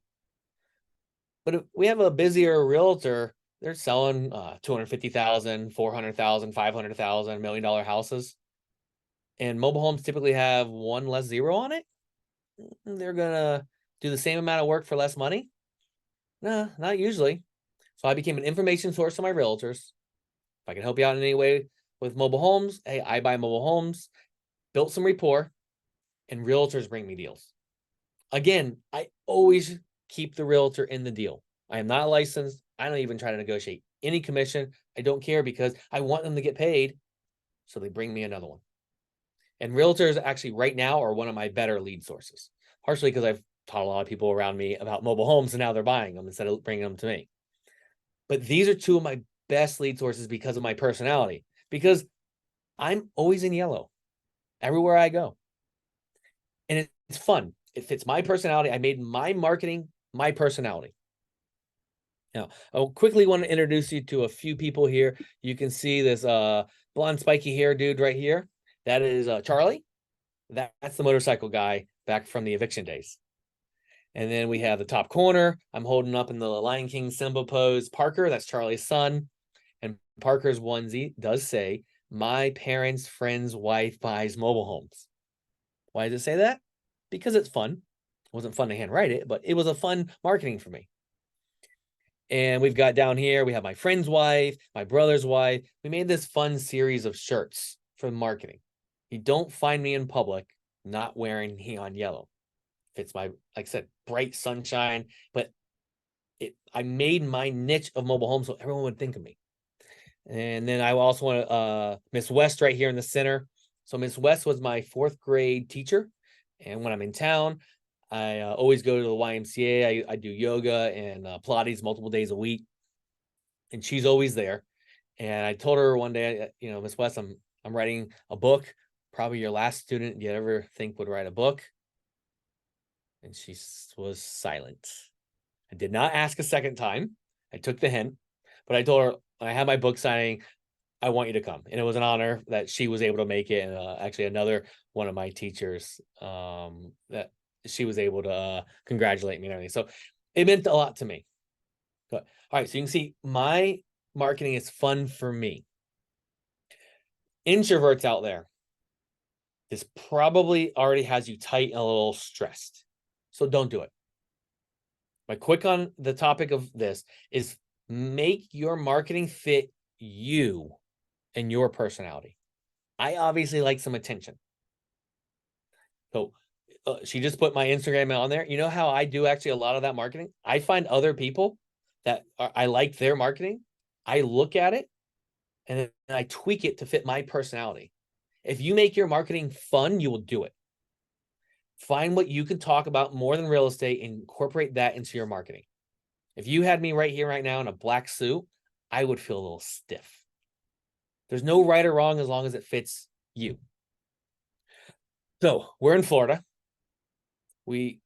S2: But if we have a busier realtor, they're selling 250,000, 400,000, 500,000, $1 million houses. And mobile homes typically have one less zero on it. They're going to do the same amount of work for less money? No, not usually. So I became an information source to my realtors. If I can help you out in any way with mobile homes, hey, I buy mobile homes, built some rapport, and realtors bring me deals. Again, I always keep the realtor in the deal. I am not licensed. I don't even try to negotiate any commission. I don't care because I want them to get paid. So they bring me another one. And realtors actually right now are one of my better lead sources, partially because I've taught a lot of people around me about mobile homes and now they're buying them instead of bringing them to me. But these are two of my best lead sources because of my personality, because I'm always in yellow everywhere I go. And it's fun. It fits my personality. I made my marketing my personality. Now, I quickly want to introduce you to a few people here. You can see this blonde spiky hair dude right here. That is Charlie. That's the motorcycle guy back from the eviction days. And then we have the top corner. I'm holding up in the Lion King Simba pose. Parker, that's Charlie's son. And Parker's onesie does say, my parents' friend's wife buys mobile homes. Why does it say that? Because it's fun. It wasn't fun to handwrite it, but it was a fun marketing for me. And we've got down here, we have my friend's wife, my brother's wife. We made this fun series of shirts for marketing. You don't find me in public not wearing neon yellow. It's my, like I said, bright sunshine, but I made my niche of mobile homes so everyone would think of me. And then I also want Miss West right here in the center. So Miss West was my 4th grade teacher. And when I'm in town, I always go to the YMCA. I do yoga and Pilates multiple days a week. And she's always there. And I told her one day, Miss West, I'm writing a book. Probably your last student you ever think would write a book. And she was silent. I did not ask a second time. I took the hint, but I told her when I had my book signing, I want you to come. And it was an honor that she was able to make it. And actually another one of my teachers that she was able to congratulate me and everything. So it meant a lot to me. But all right, so you can see my marketing is fun for me. Introverts out there, this probably already has you tight and a little stressed. So don't do it. My quick on the topic of this is make your marketing fit you and your personality. I obviously like some attention. So she just put my Instagram on there. You know how I do actually a lot of that marketing? I find other people that I like their marketing. I look at it and then I tweak it to fit my personality. If you make your marketing fun, you will do it. Find what you can talk about more than real estate and incorporate that into your marketing. If you had me right here, right now in a black suit, I would feel a little stiff. There's no right or wrong as long as it fits you. So we're in Florida. We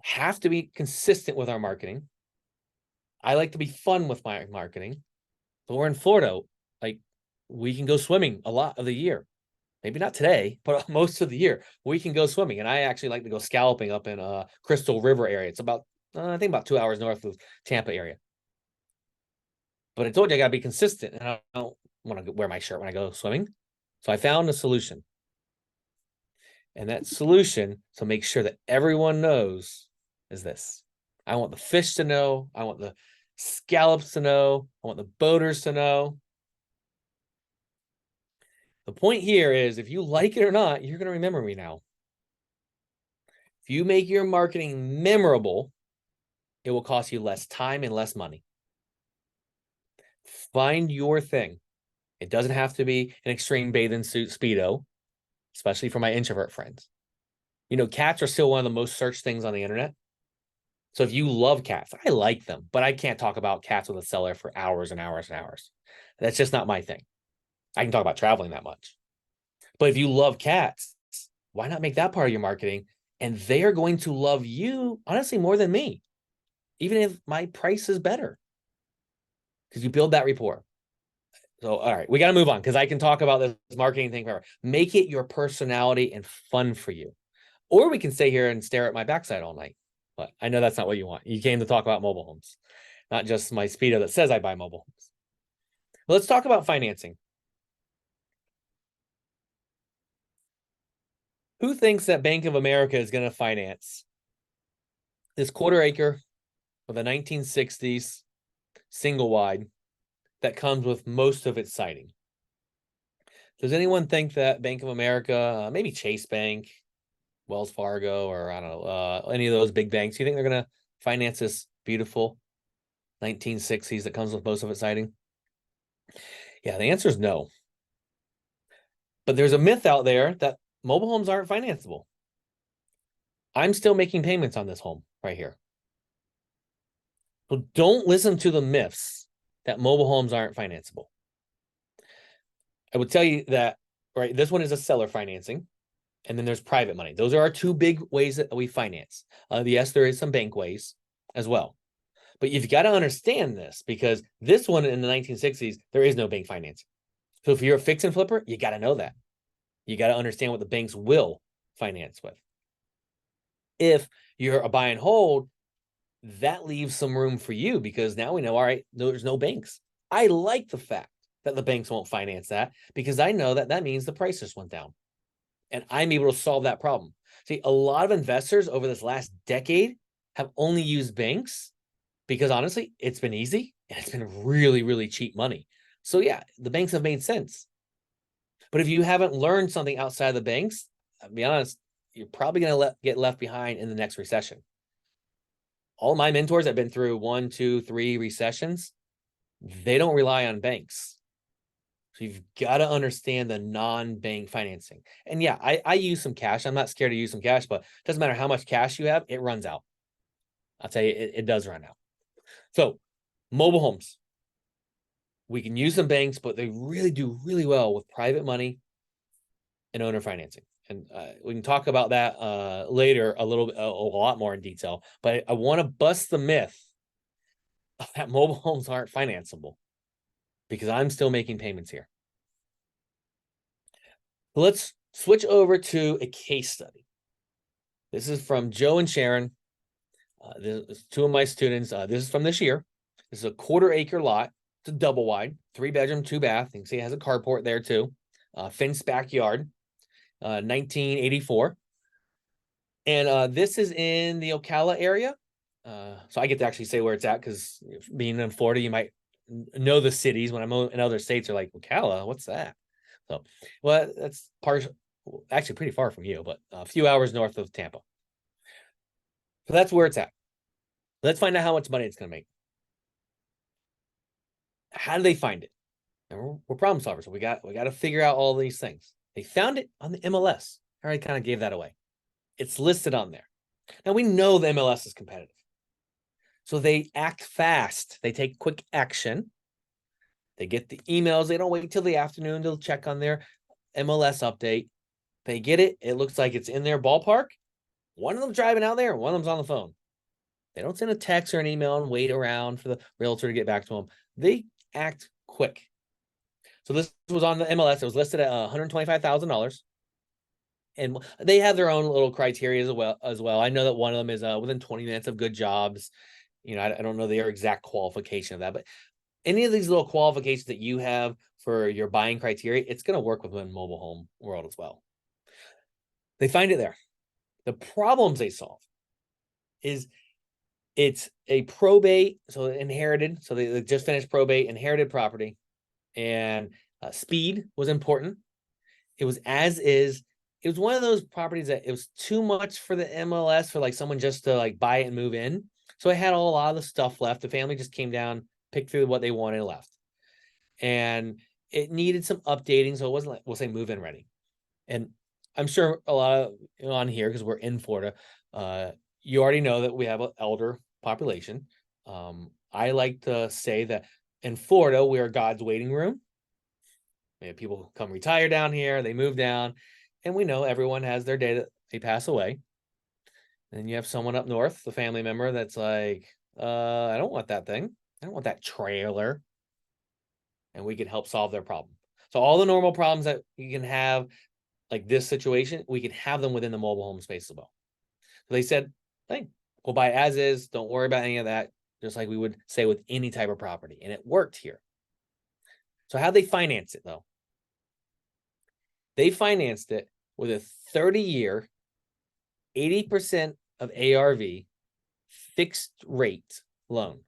S2: have to be consistent with our marketing. I like to be fun with my marketing. But we're in Florida. Like, we can go swimming a lot of the year. Maybe not today, but most of the year we can go swimming. And I actually like to go scalloping up in Crystal River area. It's about, I think about 2 hours north of Tampa area. But I told you I got to be consistent, and I don't want to wear my shirt when I go swimming. So I found a solution. And that solution, to make sure that everyone knows, is this. I want the fish to know. I want the scallops to know. I want the boaters to know. The point here is, if you like it or not, you're going to remember me now. If you make your marketing memorable, it will cost you less time and less money. Find your thing. It doesn't have to be an extreme bathing suit Speedo, especially for my introvert friends. Cats are still one of the most searched things on the internet. So if you love cats, I like them, but I can't talk about cats with a seller for hours and hours and hours. That's just not my thing. I can talk about traveling that much. But if you love cats, why not make that part of your marketing? And they are going to love you, honestly, more than me, even if my price is better, because you build that rapport. So, all right, we got to move on, because I can talk about this marketing thing forever. Make it your personality and fun for you. Or we can stay here and stare at my backside all night. But I know that's not what you want. You came to talk about mobile homes, not just my Speedo that says I buy mobile homes. Well, let's talk about financing. Who thinks that Bank of America is going to finance this quarter acre with a 1960s single wide that comes with most of its siding? Does anyone think that Bank of America, maybe Chase Bank, Wells Fargo, or I don't know, any of those big banks, you think they're going to finance this beautiful 1960s that comes with most of its siding? Yeah, the answer is no. But there's a myth out there that mobile homes aren't financeable. I'm still making payments on this home right here. So don't listen to the myths that mobile homes aren't financeable. I would tell you that, right, this one is a seller financing, and then there's private money. Those are our two big ways that we finance. Yes, there is some bank ways as well. But you've got to understand this, because this one in the 1960s, there is no bank financing. So if you're a fix and flipper, you got to know that. You got to understand what the banks will finance with. If you're a buy and hold, that leaves some room for you, because now we know, all right, there's no banks. I like the fact that the banks won't finance that because I know that that means the price just went down. And I'm able to solve that problem. See, a lot of investors over this last decade have only used banks because honestly, it's been easy and it's been really, really cheap money. So yeah, the banks have made sense. But if you haven't learned something outside of the banks, I'll be honest, you're probably going to get left behind in the next recession. All my mentors have been through 1, 2, 3 recessions. They don't rely on banks. So you've got to understand the non-bank financing. And yeah, I use some cash. I'm not scared to use some cash, but it doesn't matter how much cash you have, it runs out. I'll tell you, it does run out. So mobile homes, we can use some banks, but they really do really well with private money and owner financing. And we can talk about that later a lot more in detail. But I want to bust the myth that mobile homes aren't financeable because I'm still making payments here. Let's switch over to a case study. This is from Joe and Sharon. This is two of my students. This is from this year. This is a 1/4 acre lot. It's a double wide, 3-bedroom, 2-bath. You can see it has a carport there too. Fenced backyard, 1984. And this is in the Ocala area. So I get to actually say where it's at because being in Florida, you might know the cities. When I'm in other states, are like, Ocala, what's that? So, well, that's actually pretty far from you, but a few hours north of Tampa. So that's where it's at. Let's find out how much money it's going to make. How do they find it? And we're problem solvers. So we got to figure out all these things. They found it on the MLS. I already kind of gave that away. It's listed on there. Now we know the MLS is competitive. So they act fast. They take quick action. They get the emails. They don't wait till the afternoon to check on their MLS update. They get it. It looks like it's in their ballpark. One of them driving out there, one of them's on the phone. They don't send a text or an email and wait around for the realtor to get back to them. They act quick. So this was on the MLS. It was listed at $125,000. And they have their own little criteria as well. I know that one of them is within 20 minutes of good jobs. You know, I don't know their exact qualification of that, but any of these little qualifications that you have for your buying criteria, it's going to work within mobile home world as well. They find it there. The problems they solve is it's a probate, so inherited. So they just finished probate, inherited property, and speed was important. It was as is. It was one of those properties that it was too much for the MLS for like someone just to like buy it and move in. So it had a lot of the stuff left. The family just came down, picked through what they wanted, and left. And it needed some updating. So it wasn't like, we'll say move in ready. And I'm sure a lot of on here, because we're in Florida, you already know that we have an elder population. I like to say that in Florida, we are God's waiting room. People come retire down here, they move down, and we know everyone has their day that they pass away. And you have someone up north, the family member, that's like, I don't want that thing. I don't want that trailer. And we can help solve their problem. So all the normal problems that you can have, like this situation, we can have them within the mobile home space as well. So they said, hey, we'll buy it as is. Don't worry about any of that. Just like we would say with any type of property. And it worked here. So how'd they finance it though? They financed it with a 30-year, 80% of ARV fixed rate loan.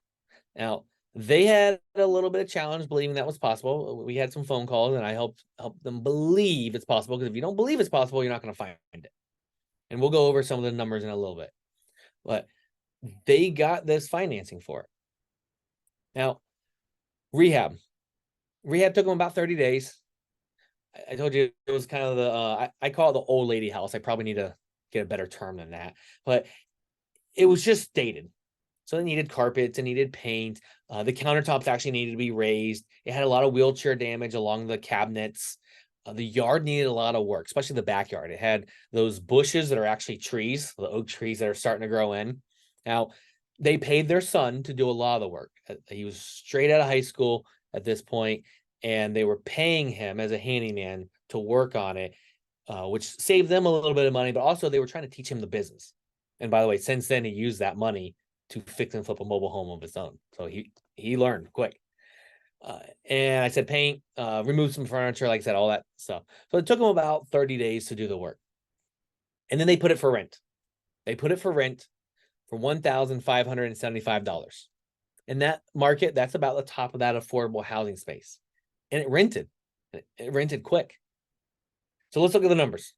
S2: Now, they had a little bit of challenge believing that was possible. We had some phone calls and I helped them believe it's possible, because if you don't believe it's possible, you're not going to find it. And we'll go over some of the numbers in a little bit. But they got this financing for it. Now, rehab took them about 30 days. I told you it was kind of the, I call it the old lady house. I probably need to get a better term than that. But it was just dated. So it needed carpets, it needed paint. The countertops actually needed to be raised. It had a lot of wheelchair damage along the cabinets. The yard needed a lot of work, especially the backyard. It had those bushes that are actually trees, the oak trees that are starting to grow in. Now, they paid their son to do a lot of the work. He was straight out of high school at this point, and they were paying him as a handyman to work on it, which saved them a little bit of money, but also they were trying to teach him the business. And by the way, since then, he used that money to fix and flip a mobile home of his own. So he learned quick. And I said paint, remove some furniture, like I said, all that stuff. So it took them about 30 days to do the work. And then they put it for rent. They put it for rent for $1,575. In that market, that's about the top of that affordable housing space. And it rented. It rented quick. So let's look at the numbers.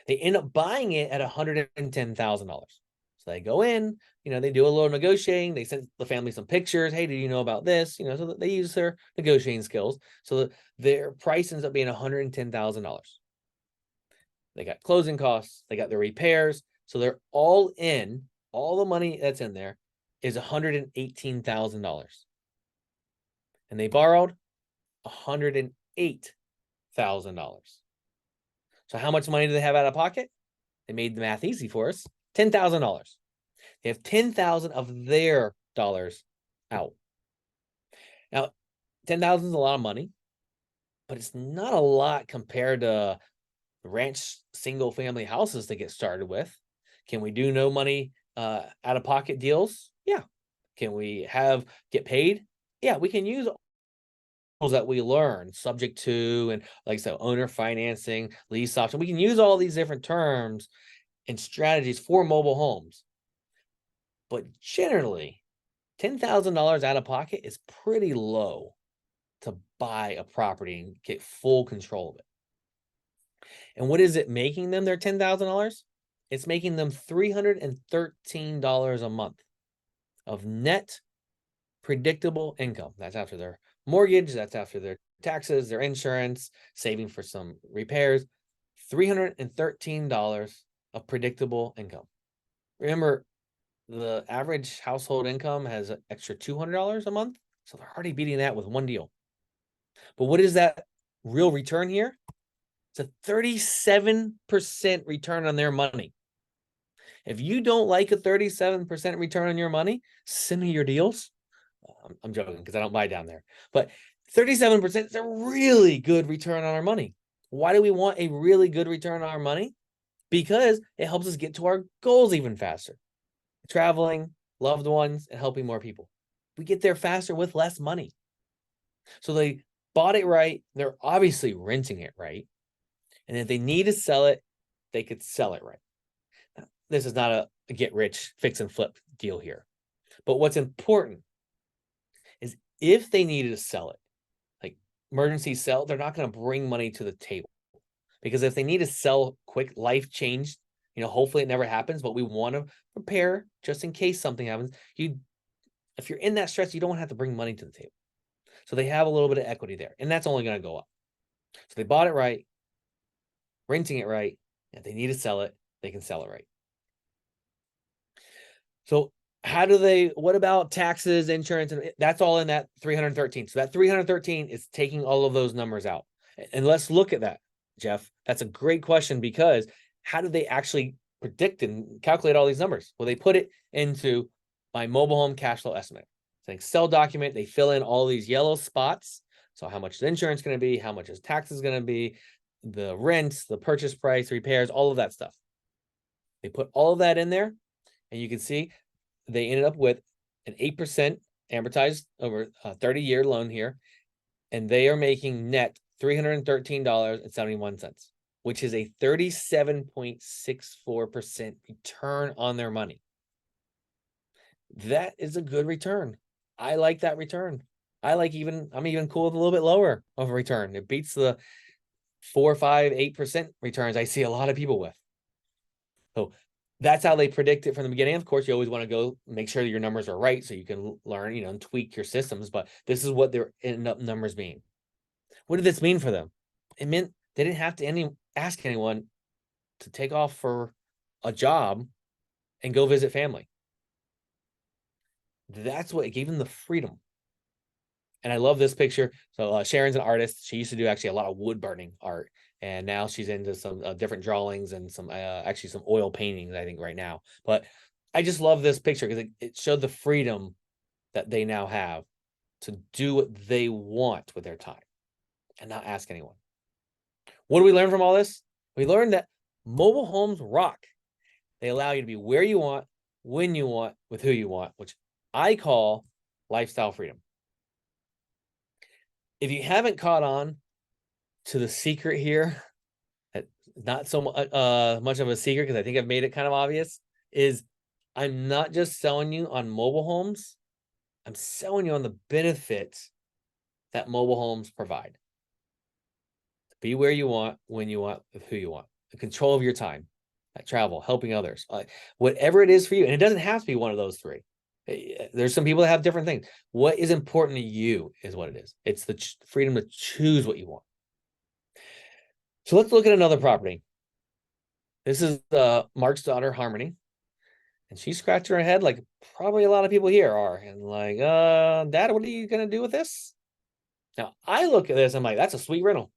S2: They end up buying it at $110,000. So they go in, they do a little negotiating. They send the family some pictures. Hey, did you know about this? So that they use their negotiating skills. So their price ends up being $110,000. They got closing costs. They got their repairs. So they're all in. All the money that's in there is $118,000. And they borrowed $108,000. So how much money do they have out of pocket? They made the math easy for us. $10,000. They have 10,000 of their dollars out. Now, 10,000 is a lot of money, but it's not a lot compared to ranch single family houses to get started with. Can we do no money out of pocket deals? Yeah. Can we get paid? Yeah, we can use that we learn subject to, and like I said, owner financing, lease option. We can use all these different terms and strategies for mobile homes. But generally, $10,000 out of pocket is pretty low to buy a property and get full control of it. And what is it making them their $10,000? It's making them $313 a month of net predictable income. That's after their mortgage, that's after their taxes, their insurance, saving for some repairs. $313 of predictable income. Remember, the average household income has an extra $200 a month. So they're already beating that with one deal. But what is that real return here? It's a 37% return on their money. If you don't like a 37% return on your money, send me your deals. I'm joking because I don't buy down there. But 37% is a really good return on our money. Why do we want a really good return on our money? Because it helps us get to our goals even faster. Traveling, loved ones, and helping more people. We get there faster with less money. So they bought it right. They're obviously renting it right. And if they need to sell it, they could sell it right. Now, this is not a get rich, fix and flip deal here. But what's important is if they needed to sell it, like emergency sell, they're not going to bring money to the table. Because if they need to sell quick, life changed, hopefully it never happens, but we want to prepare just in case something happens. If you're in that stress, you don't have to bring money to the table. So they have a little bit of equity there, and that's only going to go up. So they bought it right, renting it right. If they need to sell it, they can sell it right. So what about taxes, insurance, and that's all in that 313. So that 313 is taking all of those numbers out. And let's look at that, Jeff. That's a great question, because how do they actually predict and calculate all these numbers? Well, they put it into my mobile home cash flow estimate. It's an Excel document. They fill in all these yellow spots. So how much is insurance going to be? How much is taxes going to be? The rent, the purchase price, repairs, all of that stuff. They put all of that in there, and you can see they ended up with an 8% amortized over a 30-year loan here, and they are making net $313.71, which is a 37.64% return on their money. That is a good return. I like that return. I'm even cool with a little bit lower of a return. It beats the 4, 5, 8% returns I see a lot of people with. So that's how they predict it from the beginning. Of course, you always want to go make sure that your numbers are right so you can learn, and tweak your systems. But this is what their end up numbers mean. What did this mean for them? It meant they didn't have to ask anyone to take off for a job and go visit family. That's what it gave them the freedom. And I love this picture. So Sharon's an artist. She used to do actually a lot of wood burning art. And now she's into some different drawings and some actually some oil paintings, I think, right now. But I just love this picture because it showed the freedom that they now have to do what they want with their time and not ask anyone. What do we learn from all this? We learned that mobile homes rock. They allow you to be where you want, when you want, with who you want, which I call lifestyle freedom. if you haven't caught on to the secret here, not so much of a secret because I think I've made it kind of obvious, is I'm not just selling you on mobile homes, I'm selling you on the benefits that mobile homes provide. Be where you want, when you want, with who you want, the control of your time, travel, helping others, whatever it is for you. And it doesn't have to be one of those three. There's some people that have different things. What is important to you is what it is. It's the freedom to choose what you want. So let's look at another property. This is Mark's daughter, Harmony. And she's scratching her head like probably a lot of people here are. And like, Dad, what are you going to do with this? Now, I look at this, I'm like, that's a sweet rental.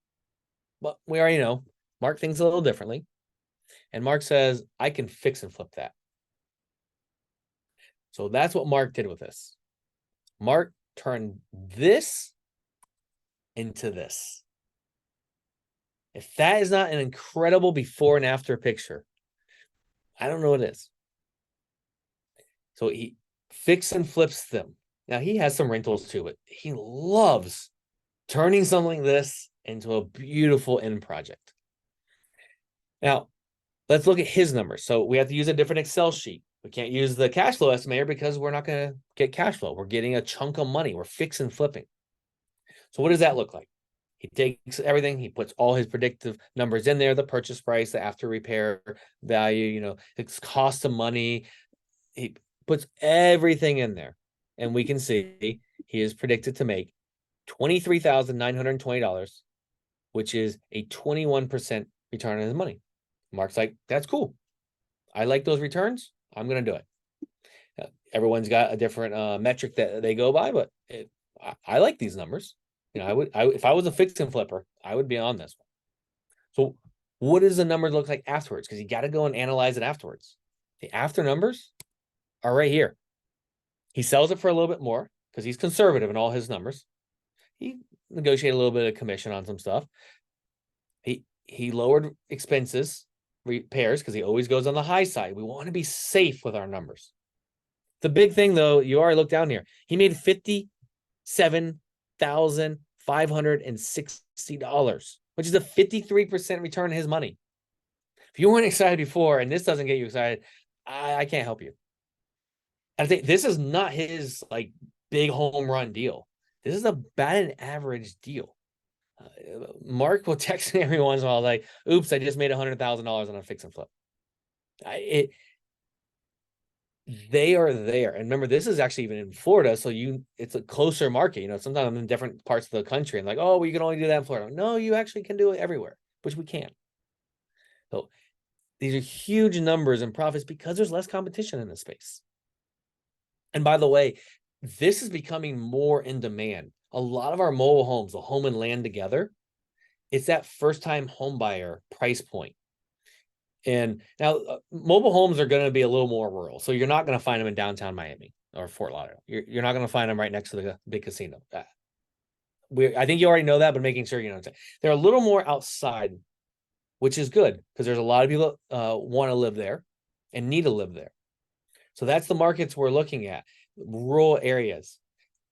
S2: But we already know Mark thinks a little differently. And Mark says, I can fix and flip that. So that's what Mark did with this. Mark turned this into this. If that is not an incredible before and after picture, I don't know what it is. So he fix and flips them. Now he has some rentals too, but he loves turning something like this into a beautiful end project. Now, let's look at his numbers. So we have to use a different Excel sheet. We can't use the cash flow estimator because we're not going to get cash flow. We're getting a chunk of money. We're fix and flipping. So what does that look like? He takes everything, he puts all his predictive numbers in there, the purchase price, the after repair value, it's cost of money. He puts everything in there. And we can see he is predicted to make $23,920, which is a 21% return on his money. Mark's like, that's cool. I like those returns. I'm going to do it. Everyone's got a different metric that they go by, but I like these numbers. If I was a fix and flipper, I would be on this one. So what does the numbers look like afterwards? Because you got to go and analyze it afterwards. The after numbers are right here. He sells it for a little bit more because he's conservative in all his numbers. He negotiated a little bit of commission on some stuff. He lowered expenses, repairs, because he always goes on the high side. We want to be safe with our numbers. The big thing, though, you already look down here. He made $57,560, which is a 53% return on his money. If you weren't excited before and this doesn't get you excited, I can't help you. I think this is not his like big home run deal. This is a batted average deal. Mark will text me every once in a while like, oops, I just made $100,000 on a fix and flip. They are there. And remember, this is actually even in Florida. So it's a closer market. Sometimes I'm in different parts of the country and like, oh, well, you can only do that in Florida. No, you actually can do it everywhere, which we can. So these are huge numbers and profits because there's less competition in this space. And by the way, this is becoming more in demand. A lot of our mobile homes, the home and land together, it's that first-time home buyer price point. And now mobile homes are going to be a little more rural. So you're not going to find them in downtown Miami or Fort Lauderdale. You're not going to find them right next to the big casino. I think you already know that, but making sure you know. They're a little more outside, which is good because there's a lot of people want to live there and need to live there. So that's the markets we're looking at, rural areas.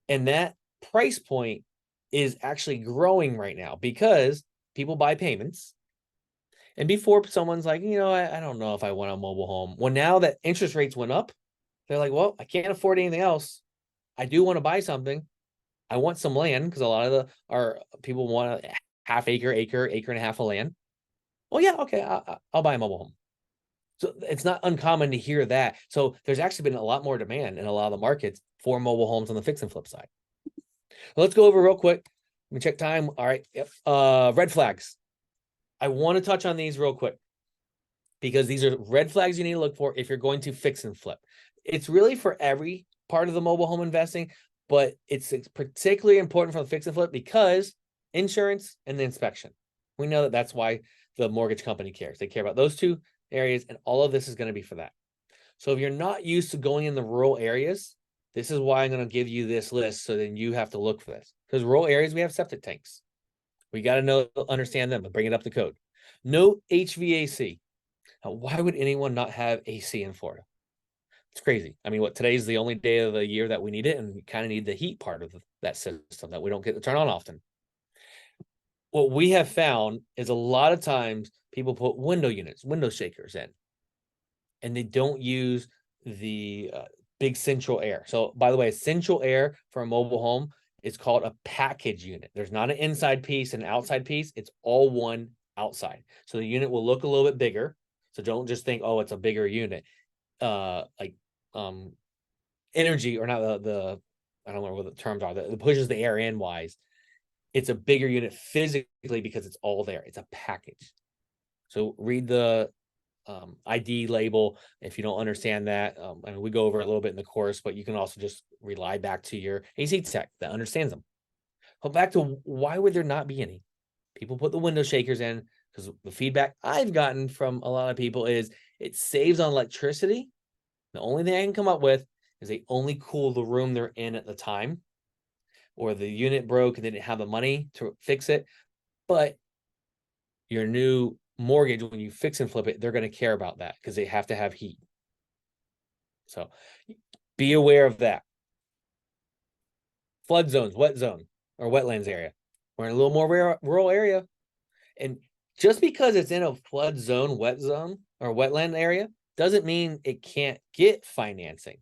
S2: And that price point is actually growing right now because people buy payments. And before someone's like, I don't know if I want a mobile home. Well, now that interest rates went up, they're like, well, I can't afford anything else. I do want to buy something. I want some land because a lot of our people want a half acre and a half of land. Well, yeah, okay, I'll buy a mobile home. So it's not uncommon to hear that. So there's actually been a lot more demand in a lot of the markets for mobile homes on the fix and flip side. Let's go over real quick. Let me check time. All right. Yep. Red flags. I want to touch on these real quick because these are red flags you need to look for if you're going to fix and flip. It's really for every part of the mobile home investing, but it's particularly important for the fix and flip because insurance and the inspection. We know that that's why the mortgage company cares. They care about those two areas, and all of this is going to be for that. So if you're not used to going in the rural areas, this is why I'm going to give you this list. So then you have to look for this because rural areas, we have septic tanks. We got to understand them and bring it up to code. No HVAC. Now, why would anyone not have AC in Florida? It's crazy. I mean, today's the only day of the year that we need it, and we kind of need the heat part of that system that we don't get to turn on often. what we have found is a lot of times people put window units, window shakers in, and they don't use the big central air. So, by the way, central air for a mobile home is called a package unit. There's not an inside piece and an outside piece. It's all one outside. So the unit will look a little bit bigger. So don't just think, oh, it's a bigger unit. Like energy or not the I don't know what the terms are. The pushes the air in wise. It's a bigger unit physically because it's all there. It's a package. So read the ID label if you don't understand that. I mean, we go over it a little bit in the course, but you can also just rely back to your AC tech that understands them. But back to why would there not be any? People put the window shakers in because the feedback I've gotten from a lot of people is it saves on electricity. The only thing I can come up with is they only cool the room they're in at the time, or the unit broke and they didn't have the money to fix it. But your new mortgage, when you fix and flip it, they're going to care about that because they have to have heat. So be aware of that. Flood zones, wet zone, or wetlands area. We're in a little more rural area. And just because it's in a flood zone, wet zone, or wetland area doesn't mean it can't get financing.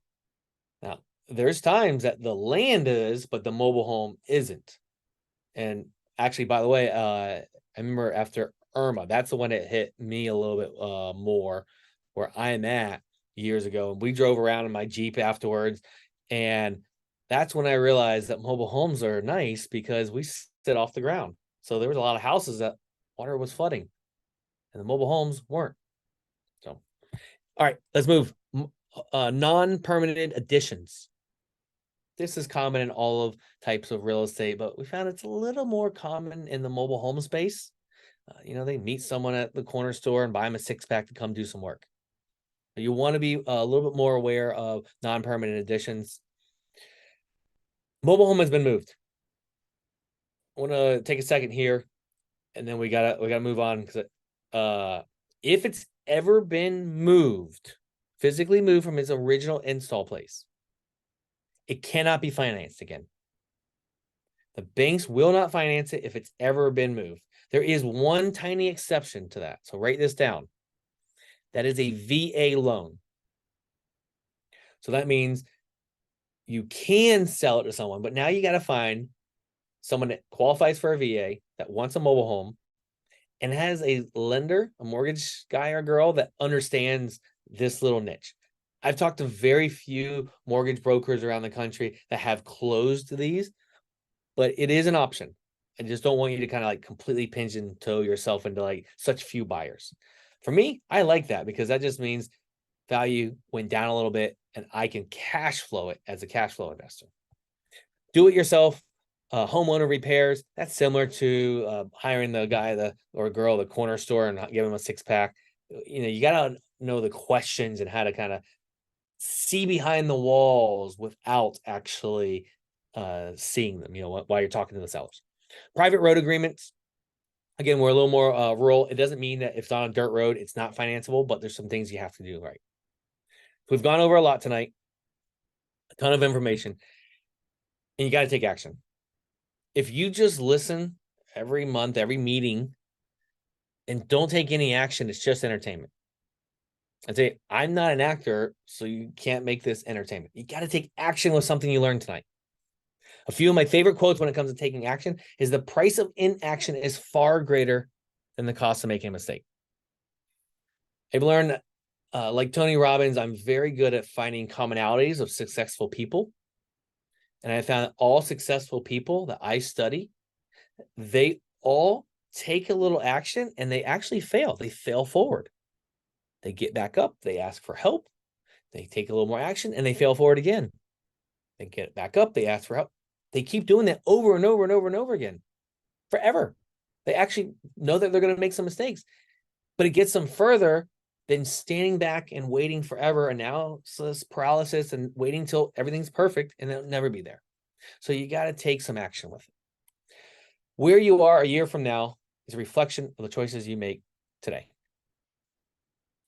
S2: Now, there's times that the land is, but the mobile home isn't. And actually, by the way, I remember after Irma, that's the one that hit me a little bit more where I'm at years ago. And we drove around in my Jeep afterwards. And that's when I realized that mobile homes are nice because we sit off the ground. So there was a lot of houses that water was flooding and the mobile homes weren't. So, all right, let's move. Non-permanent additions. This is common in all of types of real estate, but we found it's a little more common in the mobile home space. They meet someone at the corner store and buy them a 6-pack to come do some work. But you want to be a little bit more aware of non-permanent additions. Mobile home has been moved. I want to take a second here, and then we gotta move on because if it's ever been moved, physically moved from its original install place, it cannot be financed again. The banks will not finance it if it's ever been moved. There is one tiny exception to that. So write this down. That is a VA loan. So that means you can sell it to someone, but now you got to find someone that qualifies for a VA that wants a mobile home and has a lender, a mortgage guy or girl that understands this little niche. I've talked to very few mortgage brokers around the country that have closed these, but it is an option. I just don't want you to kind of like completely pigeonhole yourself into like such few buyers. For me, I like that because that just means value went down a little bit and I can cash flow it as a cash flow investor. Do it yourself. Homeowner repairs, that's similar to hiring the guy or girl at the corner store and give them a 6-pack. You got to know the questions and how to kind of see behind the walls without actually seeing them, while you're talking to the sellers. Private road agreements. Again, we're a little more rural. It doesn't mean that if it's on a dirt road, it's not financeable, but there's some things you have to do right. We've gone over a lot tonight, a ton of information, and you got to take action. If you just listen every month, every meeting, and don't take any action, it's just entertainment. I'd say, I'm not an actor, so you can't make this entertainment. You got to take action with something you learned tonight. A few of my favorite quotes when it comes to taking action is the price of inaction is far greater than the cost of making a mistake. I've learned, like Tony Robbins, I'm very good at finding commonalities of successful people. And I found that all successful people that I study, they all take a little action and they actually fail. They fail forward. They get back up. They ask for help. They take a little more action and they fail forward again. They get back up. They ask for help. They keep doing that over and over and over and over again forever. They actually know that they're going to make some mistakes, but it gets them further than standing back and waiting forever, analysis paralysis, and waiting till everything's perfect and it'll never be there. So you got to take some action with it. Where you are a year from now is a reflection of the choices you make today.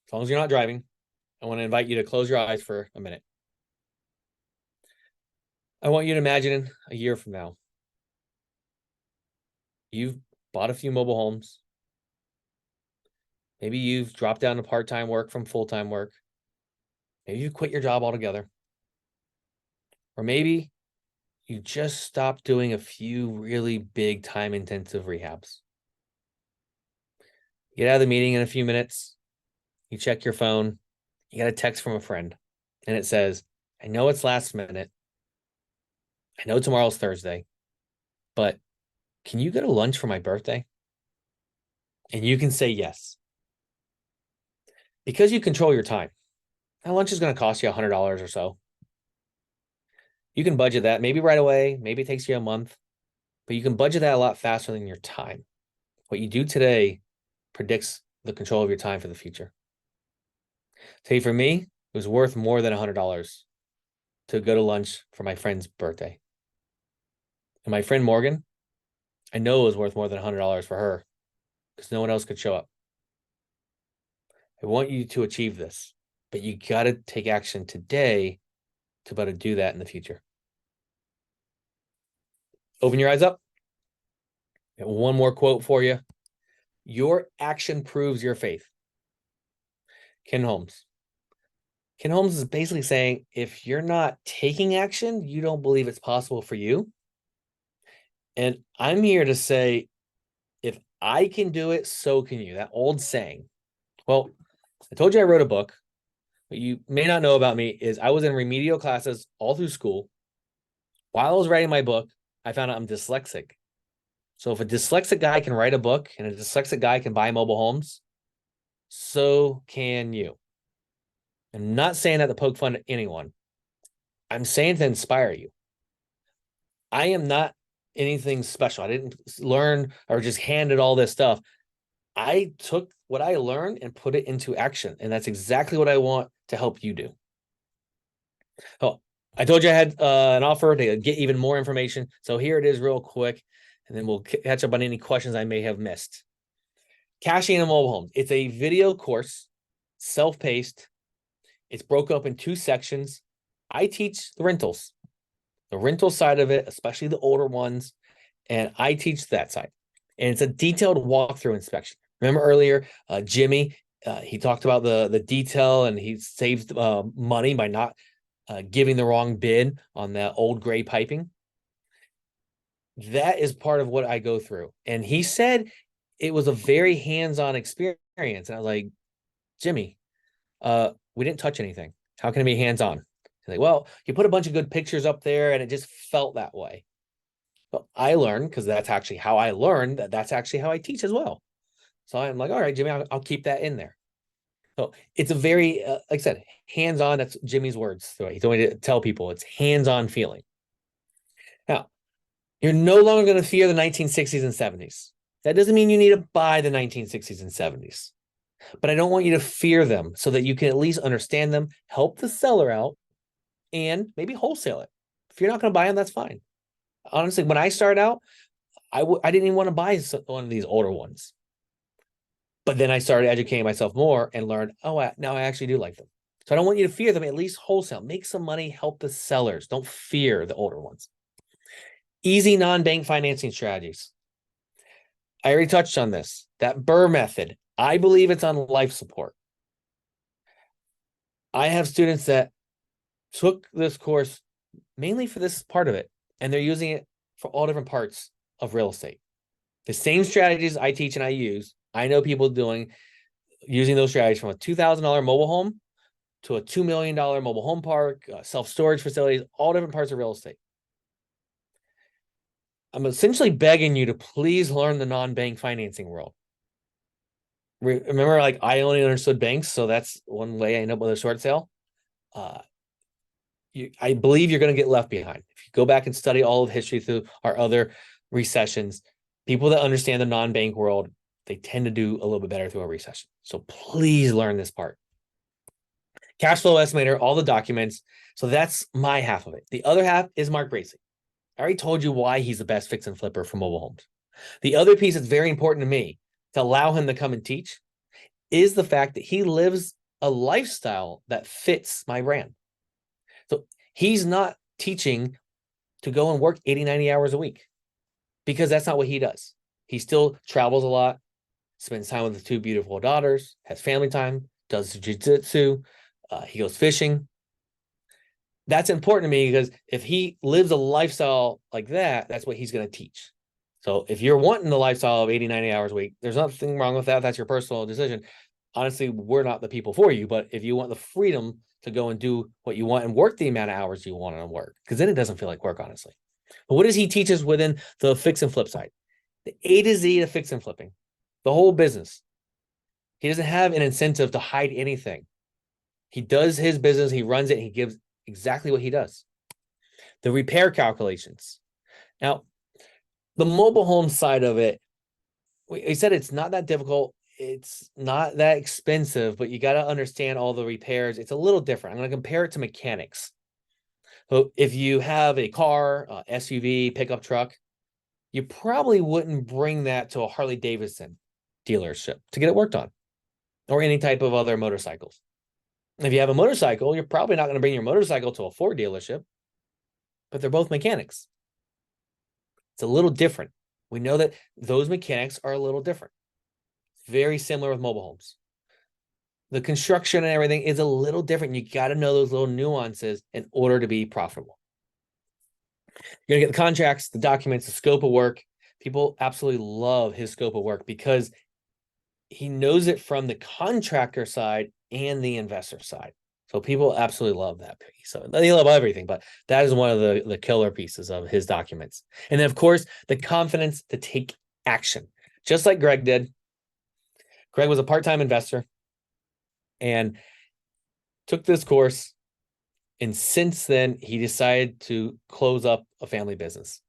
S2: As long as you're not driving, I want to invite you to close your eyes for a minute. I want you to imagine a year from now, you've bought a few mobile homes. Maybe you've dropped down to part-time work from full-time work. Maybe you quit your job altogether. Or maybe you just stopped doing a few really big time-intensive rehabs. You get out of the meeting in a few minutes. You check your phone. You got a text from a friend. And it says, I know it's last minute. I know tomorrow's Thursday. But can you go to lunch for my birthday? And you can say yes. Because you control your time. That lunch is going to cost you $100 or so. You can budget that maybe right away. Maybe it takes you a month. But you can budget that a lot faster than your time. What you do today predicts the control of your time for the future. Say for me, it was worth more than $100 to go to lunch for my friend's birthday. And my friend Morgan, I know it was worth more than $100 for her because no one else could show up. I want you to achieve this, but you got to take action today to be able to do that in the future. Open your eyes up. One more quote for you. Your action proves your faith. Ken Holmes. Ken Holmes is basically saying, if you're not taking action, you don't believe it's possible for you. And I'm here to say, if I can do it, so can you. That old saying. Well, I told you I wrote a book. What you may not know about me is I was in remedial classes all through school. While I was writing my book, I found out I'm dyslexic. So if a dyslexic guy can write a book and a dyslexic guy can buy mobile homes, so can you. I'm not saying that to poke fun at anyone. I'm saying to inspire you. I am not anything special. I didn't learn or just handed all this stuff. I took what I learned and put it into action. And that's exactly what I want to help you do. Oh, I told you I had an offer to get even more information. So here it is real quick. And then we'll catch up on any questions I may have missed. Cashing in mobile homes. It's a video course, self-paced. It's broke up in 2 sections. I teach the rental side of it, especially the older ones, and I teach that side. And it's a detailed walkthrough inspection. Remember earlier, Jimmy, he talked about the detail, and he saved money by not giving the wrong bid on that old gray piping. That is part of what I go through. And he said it was a very hands-on experience. And I was like, Jimmy, we didn't touch anything. How can it be hands-on? He's like, well, you put a bunch of good pictures up there and it just felt that way. But I learned, because that's actually how I learned, that's actually how I teach as well. So I'm like, all right, Jimmy, I'll keep that in there. So it's a very, like I said, hands-on. That's Jimmy's words. So he told me to tell people it's hands-on feeling. Now, you're no longer going to fear the 1960s and 70s. That doesn't mean you need to buy the 1960s and 70s. But I don't want you to fear them, so that you can at least understand them, help the seller out, and maybe wholesale it. If you're not going to buy them, that's fine. Honestly, when I started out, I didn't even want to buy one of these older ones. But then I started educating myself more and learned, oh, now I actually do like them. So I don't want you to fear them, at least wholesale. Make some money, help the sellers. Don't fear the older ones. Easy non-bank financing strategies. I already touched on this. That BRRRR method, I believe it's on life support. I have students that took this course mainly for this part of it, and they're using it for all different parts of real estate. The same strategies I teach and I use, I know people using those strategies from a $2,000 mobile home to a $2 million mobile home park, self-storage facilities, all different parts of real estate. I'm essentially begging you to please learn the non-bank financing world. Remember, like, I only understood banks, so that's one way I end up with a short sale. I believe you're going to get left behind. If you go back and study all of history through our other recessions, people that understand the non-bank world, they tend to do a little bit better through a recession. So please learn this part. Cash flow estimator, all the documents. So that's my half of it. The other half is Mark Bracey. I already told you why he's the best fix and flipper for mobile homes. The other piece that's very important to me to allow him to come and teach is the fact that he lives a lifestyle that fits my brand. So he's not teaching to go and work 80, 90 hours a week, because that's not what he does. He still travels a lot, spends time with his two beautiful daughters, has family time, does jiu-jitsu, he goes fishing. That's important to me because if he lives a lifestyle like that, that's what he's going to teach. So if you're wanting the lifestyle of 80, 90 hours a week, there's nothing wrong with that. That's your personal decision. Honestly, we're not the people for you, but if you want the freedom to go and do what you want and work the amount of hours you want to work, because then it doesn't feel like work, honestly. But what does he teach us within the fix and flip side? The A to Z of fix and flipping, the whole business. He doesn't have an incentive to hide anything. He does his business, he runs it, he gives exactly what he does. The repair calculations. Now, the mobile home side of it, we said it's not that difficult. It's not that expensive, but you got to understand all the repairs. It's a little different. I'm going to compare it to mechanics. So if you have a car, SUV, pickup truck, you probably wouldn't bring that to a Harley Davidson dealership to get it worked on, or any type of other motorcycles. If you have a motorcycle, you're probably not going to bring your motorcycle to a Ford dealership, but they're both mechanics. It's a little different. We know that those mechanics are a little different. Very similar with mobile homes. The construction and everything is a little different. You got to know those little nuances in order to be profitable. You're going to get the contracts, the documents, the scope of work. People absolutely love his scope of work because he knows it from the contractor side and the investor side. So people absolutely love that piece. So they love everything, but that is one of the killer pieces of his documents. And then, of course, the confidence to take action, just like Greg did. Greg was a part-time investor and took this course. And since then, he decided to close up a family business.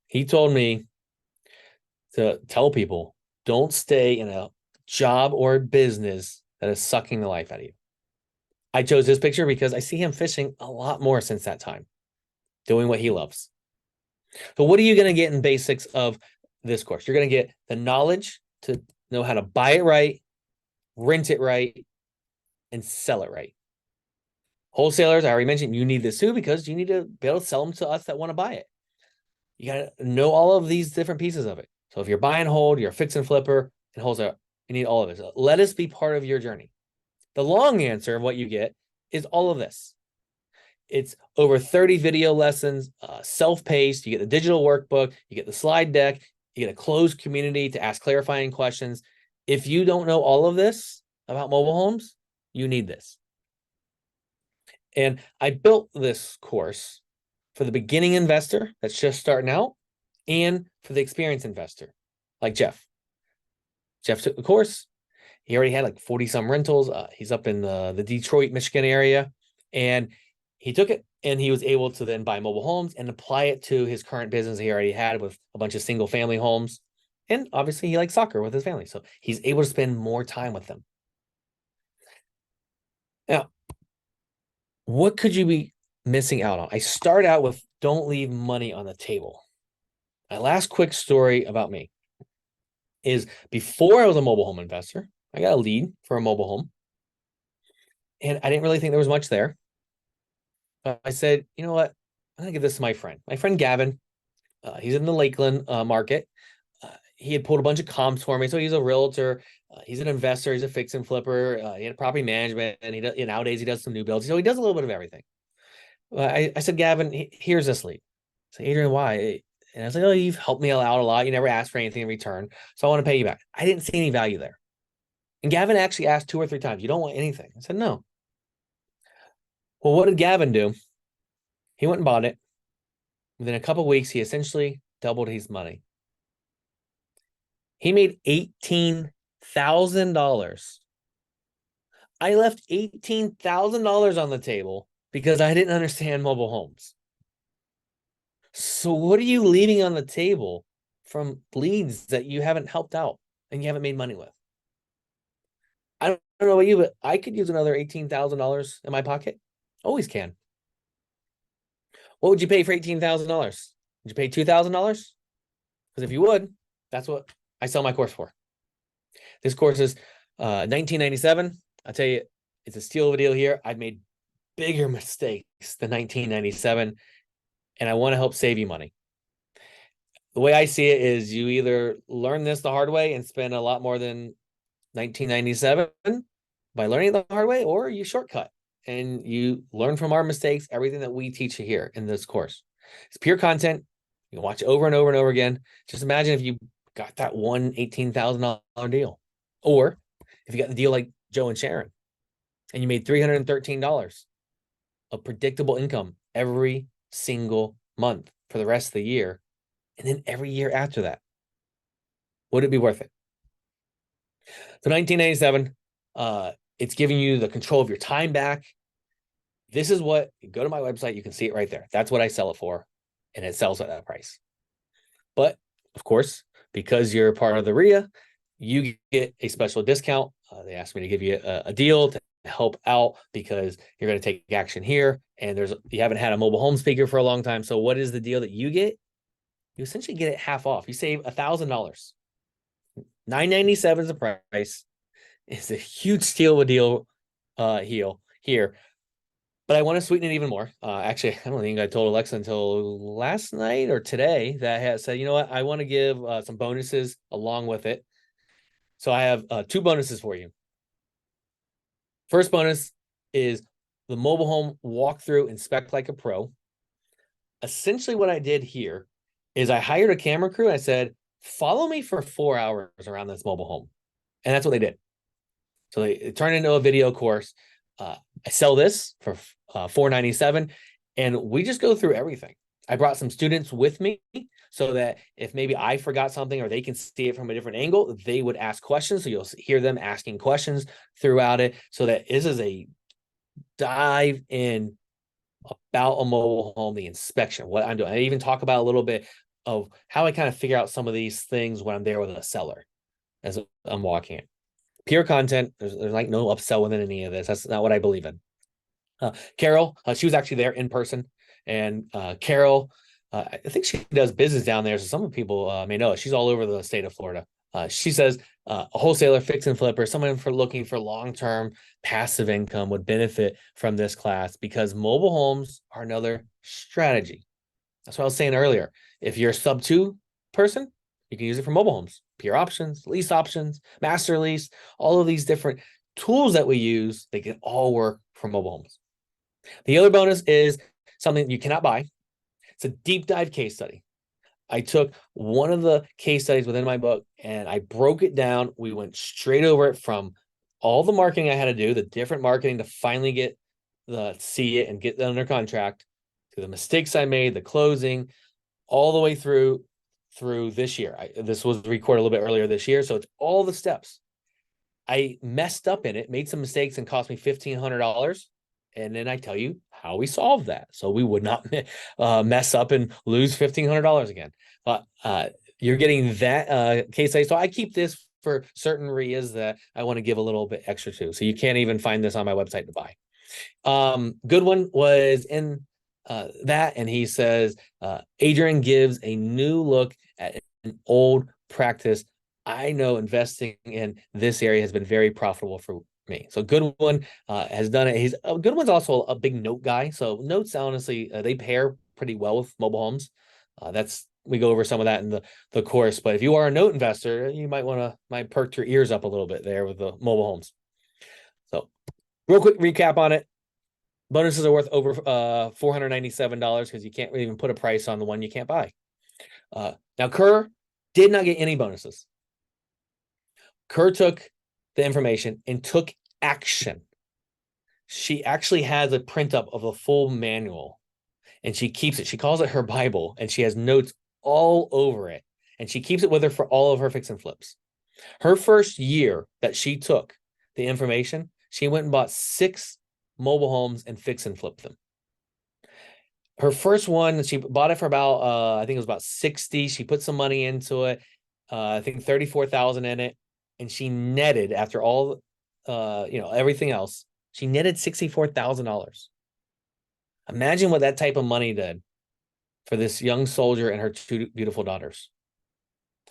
S2: He told me to tell people, don't stay in a job or business that is sucking the life out of you. I chose this picture because I see him fishing a lot more since that time, doing what he loves. So what are you going to get in basics of this course? You're going to get the knowledge to know how to buy it right, rent it right, and sell it right. Wholesalers, I already mentioned, you need this too because you need to be able to sell them to us that want to buy it. You got to know all of these different pieces of it. So if you're buy and hold, you're a fix and flipper, and wholesale, you need all of it. So let us be part of your journey. The long answer of what you get is all of this. It's over 30 video lessons, self-paced. You get the digital workbook, you get the slide deck, you get a closed community to ask clarifying questions. If you don't know all of this about mobile homes, you need this. And I built this course for the beginning investor that's just starting out and for the experienced investor like Jeff. Jeff took the course. He already had like 40 some rentals. He's up in the Detroit, Michigan area. And he took it and he was able to then buy mobile homes and apply it to his current business he already had with a bunch of single family homes. And obviously he likes soccer with his family. So he's able to spend more time with them. Now, what could you be missing out on? I start out with don't leave money on the table. My last quick story about me is before I was a mobile home investor, I got a lead for a mobile home. And I didn't really think there was much there. But I said, you know what? I'm going to give this to my friend. My friend Gavin, he's in the Lakeland market. He had pulled a bunch of comps for me. So he's a realtor. He's an investor. He's a fix and flipper. He had property management. And nowadays he does some new builds. So he does a little bit of everything. I said, Gavin, here's this lead. I said, Adrian, why? And I was like, oh, you've helped me out a lot. You never asked for anything in return. So I want to pay you back. I didn't see any value there. And Gavin actually asked 2 or 3 times, you don't want anything? I said, no. Well, what did Gavin do? He went and bought it. Within a couple of weeks, he essentially doubled his money. He made $18,000. I left $18,000 on the table because I didn't understand mobile homes. So what are you leaving on the table from leads that you haven't helped out and you haven't made money with? I don't know about you, but I could use another $18,000 in my pocket. Always can. What would you pay for $18,000? Would you pay $2,000? Because if you would, that's what I sell my course for. This course is $19.97. I'll tell you, it's a steal of a deal here. I've made bigger mistakes than $19.97, and I want to help save you money. the way I see it is you either learn this the hard way and spend a lot more than 1997 by learning it the hard way, or you shortcut and you learn from our mistakes, everything that we teach you here in this course. It's pure content. You can watch it over and over and over again. Just imagine if you got that one $18,000 deal, or if you got the deal like Joe and Sharon and you made $313 of predictable income every single month for the rest of the year, and then every year after that. Would it be worth it? So 1997, it's giving you the control of your time back. This is what, go to my website, you can see it right there. That's what I sell it for, and it sells at that price. But of course, because you're part of the RIA, you get a special discount. They asked me to give you a deal to help out because you're going to take action here. And you haven't had a mobile home speaker for a long time. So what is the deal that you get? You essentially get it half off. You save $1,000. $997 is the price. It's a huge steal of a deal here. But I want to sweeten it even more. Actually, I don't think I told Alexa until last night or today that I had said, you know what, I want to give some bonuses along with it. So I have 2 bonuses for you. First bonus is the mobile home walkthrough inspect like a pro. Essentially what I did here is I hired a camera crew. And I said, follow me for 4 hours around this mobile home. And that's what they did. So it turned into a video course. I sell this for $497, and we just go through everything. I brought some students with me so that if maybe I forgot something or they can see it from a different angle, they would ask questions. So you'll hear them asking questions throughout it, so that this is a dive in about a mobile home, the inspection, what I'm doing. I even talk about a little bit of how I kind of figure out some of these things when I'm there with a seller as I'm walking it. Pure content. There's like no upsell within any of this. That's not what I believe in. Carol, she was actually there in person, and Carol, I think she does business down there, so some people may know it. She's all over the state of Florida. She says a wholesaler, fix and flipper, someone looking for long-term passive income would benefit from this class because mobile homes are another strategy. That's what I was saying earlier. If you're a sub-2 person, you can use it for mobile homes, pure options, lease options, master lease, all of these different tools that we use, they can all work for mobile homes. The other bonus is something you cannot buy. It's a deep dive case study. I took one of the case studies within my book and I broke it down. We went straight over it from all the marketing I had to do, the different marketing to finally see it and get it under contract, to the mistakes I made, the closing, all the way through this year. This was recorded a little bit earlier this year, so it's all the steps. I messed up in it, made some mistakes, and cost me $1,500. And then I tell you how we solved that, so we would not mess up and lose $1,500 again. But you're getting that case study. So I keep this for certain RIAs that I want to give a little bit extra to. So you can't even find this on my website to buy. Good one was in that, and he says, Adrian gives a new look at an old practice. I know investing in this area has been very profitable for me. So good one has done it. He's a good one's also a big note guy. So notes, honestly, they pair pretty well with mobile homes. We go over some of that in the course. But if you are a note investor, you might perk your ears up a little bit there with the mobile homes. So real quick recap on it. Bonuses are worth over $497 because you can't even put a price on the one you can't buy. Now, Kerr did not get any bonuses. Kerr took the information and took action. She actually has a print up of a full manual and she keeps it. She calls it her Bible and she has notes all over it. And she keeps it with her for all of her fix and flips. Her first year that she took the information, she went and bought 6 mobile homes and fix and flip them. Her first one, she bought it for about, I think it was about 60. She put some money into it. I think 34,000 in it. And she netted after all, everything else, she netted $64,000. Imagine what that type of money did for this young soldier and her 2 beautiful daughters.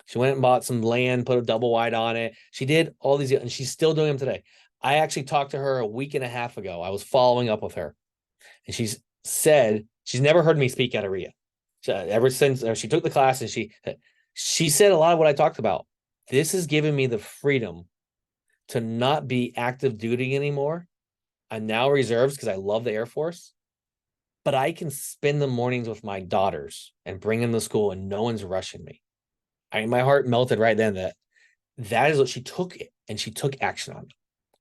S2: She went and bought some land, put a double wide on it. She did all these, and she's still doing them today. I actually talked to her a week and a half ago. I was following up with her, and she said she's never heard me speak at a RIA. Ever since she took the class, and she said a lot of what I talked about. This has given me the freedom to not be active duty anymore. I'm now reserves because I love the Air Force, but I can spend the mornings with my daughters and bring them to school, and no one's rushing me. My heart melted right then that is what she took it, and she took action on it.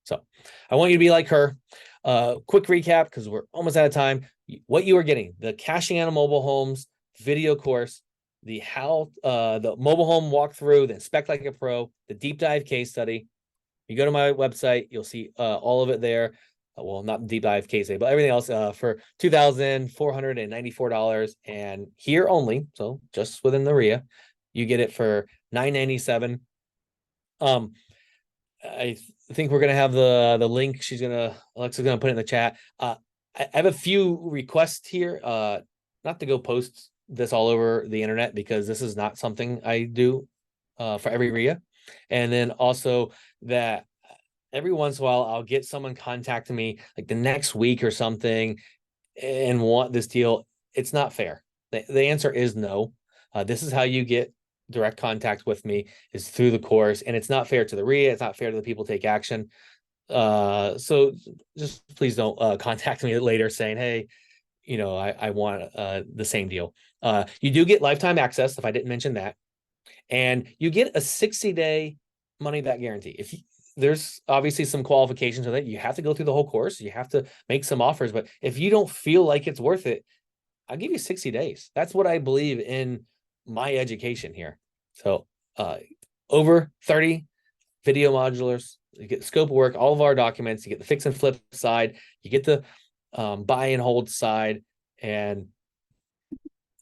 S2: So I want you to be like her. Quick recap, because we're almost out of time. What you are getting: the cashing out of mobile homes video course, the mobile home walkthrough, the inspect like a pro, the deep dive case study. You go to my website, you'll see all of it there. Well, not deep dive case study, but everything else for $2,494, and here only, so just within the RIA, you get it for $997. I think we're gonna have the link. Alexa's gonna put it in the chat. I have a few requests here, not to go post this all over the internet, because this is not something I do for every RIA. And then also that every once in a while I'll get someone contacting me like the next week or something and want this deal. It's not fair. The answer is no. This is how you get direct contact with me, is through the course, and it's not fair to the RIA. It's not fair to the people take action. So just please don't contact me later saying, hey, I want the same deal. You do get lifetime access, if I didn't mention that, and you get a 60-day money back guarantee. There's obviously some qualifications with it. You have to go through the whole course. You have to make some offers, but if you don't feel like it's worth it, I'll give you 60 days. That's what I believe in my education here. So over 30 video modulars, you get the scope of work, all of our documents, you get the fix and flip side, you get the buy and hold side. And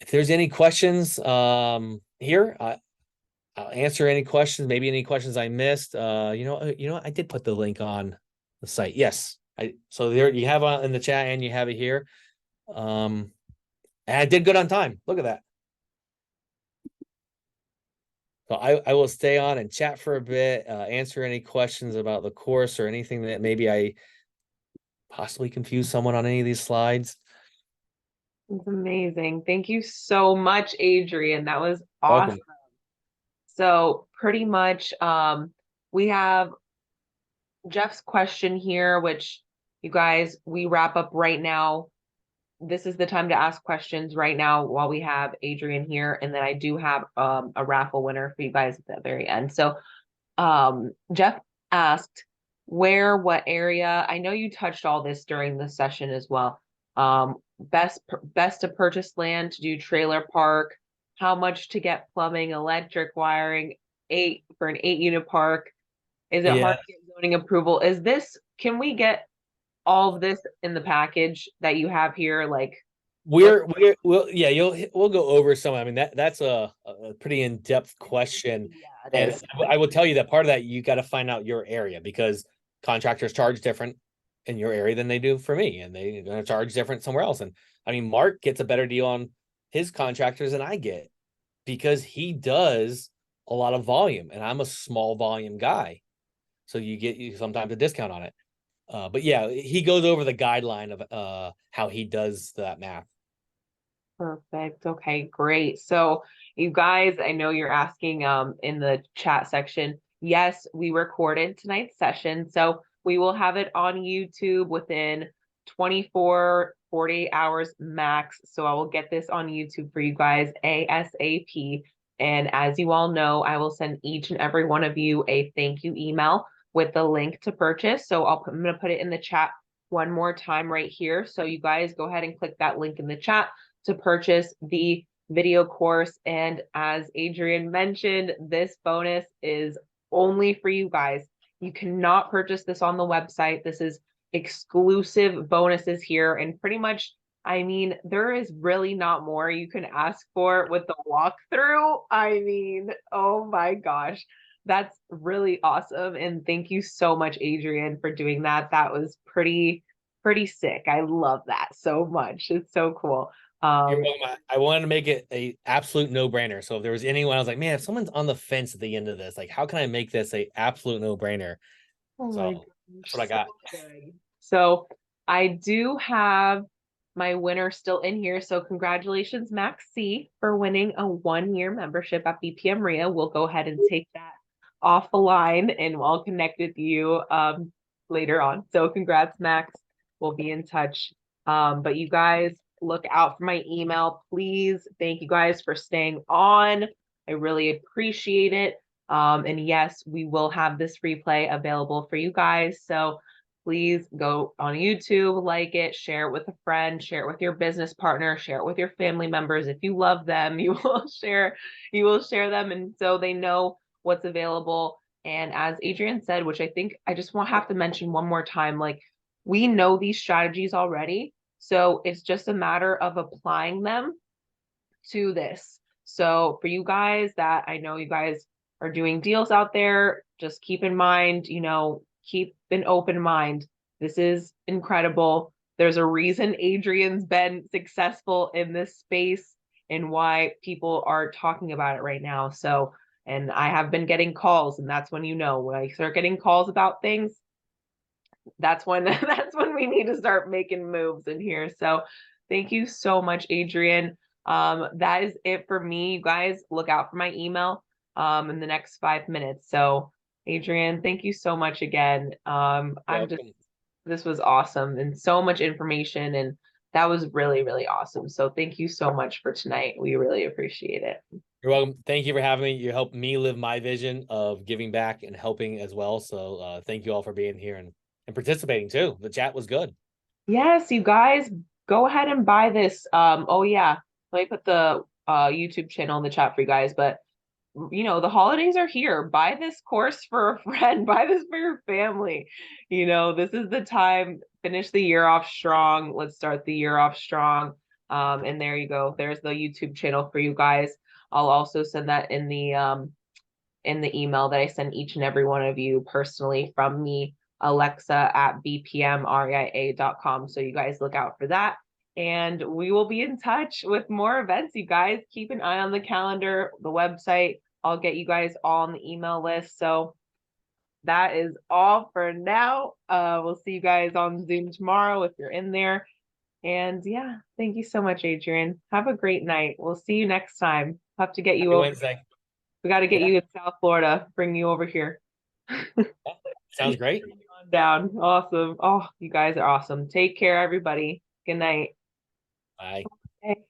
S2: if there's any questions here, I'll answer any questions, maybe any questions I missed. I did put the link on the site. Yes. So there you have it in the chat, and you have it here. And I did good on time. Look at that. So I will stay on and chat for a bit, answer any questions about the course or anything that maybe I possibly confused someone on any of these slides.
S1: It's amazing. Thank you so much, Adrian. That was awesome.
S2: Welcome.
S1: So pretty much we have Jeff's question here, which you guys, we wrap up right now. This is the time to ask questions right now while we have Adrian here. And then I do have a raffle winner for you guys at the very end. So Jeff asked, what area? I know you touched all this during the session as well. Best to purchase land to do trailer park, how much to get plumbing, electric, wiring, for an 8-unit park. Is it hard to get zoning approval? Can we get all of this in the package that you have here? Like
S2: we'll go over some. I mean, that's a pretty in-depth question.
S1: Yeah,
S2: and I will tell you that part of that, you got to find out your area, because contractors charge different in your area than they do for me, and they're going to charge different somewhere else. And I mean, Mark gets a better deal on his contractors than I get, because he does a lot of volume, and I'm a small volume guy. So you get sometimes a discount on it. But yeah, he goes over the guideline of how he does that math.
S1: Perfect. Okay, great. So you guys, I know you're asking in the chat section. Yes, we recorded tonight's session. So we will have it on YouTube within 24, 48 hours max. So I will get this on YouTube for you guys ASAP. And as you all know, I will send each and every one of you a thank you email with the link to purchase. So I'm going to put it in the chat one more time right here. So you guys go ahead and click that link in the chat to purchase the video course. And as Adrian mentioned, this bonus is only for you guys. You cannot purchase this on the website. This is exclusive bonuses here. And pretty much, I mean, there is really not more you can ask for with the walkthrough. I mean, oh my gosh, that's really awesome. And thank you so much, Adrian, for doing that. That was pretty sick. I love that so much. It's so cool.
S2: I wanted to make it a absolute no-brainer. So if there was anyone, I was like, man, if someone's on the fence at the end of this, like, how can I make this a absolute no-brainer?
S1: Oh
S2: so that's what I got.
S1: So I do have my winner still in here. So congratulations, Max C, for winning a 1-year membership at BPM RIA. We'll go ahead and take that off the line and I'll connect with you later on. So congrats, Max. We'll be in touch. But you guys look out for my email, please. Thank you guys for staying on. I really appreciate it. And yes, we will have this replay available for you guys. So please go on YouTube, like it, share it with a friend, share it with your business partner, share it with your family members. If you love them, you will share them, and so they know what's available. And as Adrian said, which I think I just have to mention one more time, like, we know these strategies already, so it's just a matter of applying them to this. So for you guys that I know you guys are doing deals out there, just keep in mind, keep an open mind. This is incredible. There's a reason Adrian's been successful in this space and why people are talking about it right now. So, and I have been getting calls, and that's when when I start getting calls about things, that's when we need to start making moves in here. So thank you so much, Adrian. That is it for me. You guys look out for my email in the next 5 minutes. So Adrian, thank you so much again. This was awesome and so much information, and that was really, really awesome. So thank you so much for tonight. We really appreciate it.
S2: You're welcome. Thank you for having me. You helped me live my vision of giving back and helping as well. So thank you all for being here and participating too. The chat was good.
S1: Yes, you guys go ahead and buy this. Oh yeah, let me put the YouTube channel in the chat for you guys. But the holidays are here. Buy this course for a friend. Buy this for your family. This is the time. Finish the year off strong. Let's start the year off strong. And there you go. There's the YouTube channel for you guys. I'll also send that in the email that I send each and every one of you personally from me, Alexa at bpmria.com. So you guys look out for that. And we will be in touch with more events. You guys keep an eye on the calendar, the website. I'll get you guys all on the email list. So that is all for now. We'll see you guys on Zoom tomorrow if you're in there. And yeah, thank you so much, Adrian. Have a great night. We'll see you next time. Have to get you over.
S2: Wednesday.
S1: We got to get you in South Florida, bring you over here.
S2: Sounds great.
S1: Down. Awesome. Oh, you guys are awesome. Take care, everybody. Good night.
S2: Bye.
S1: Okay.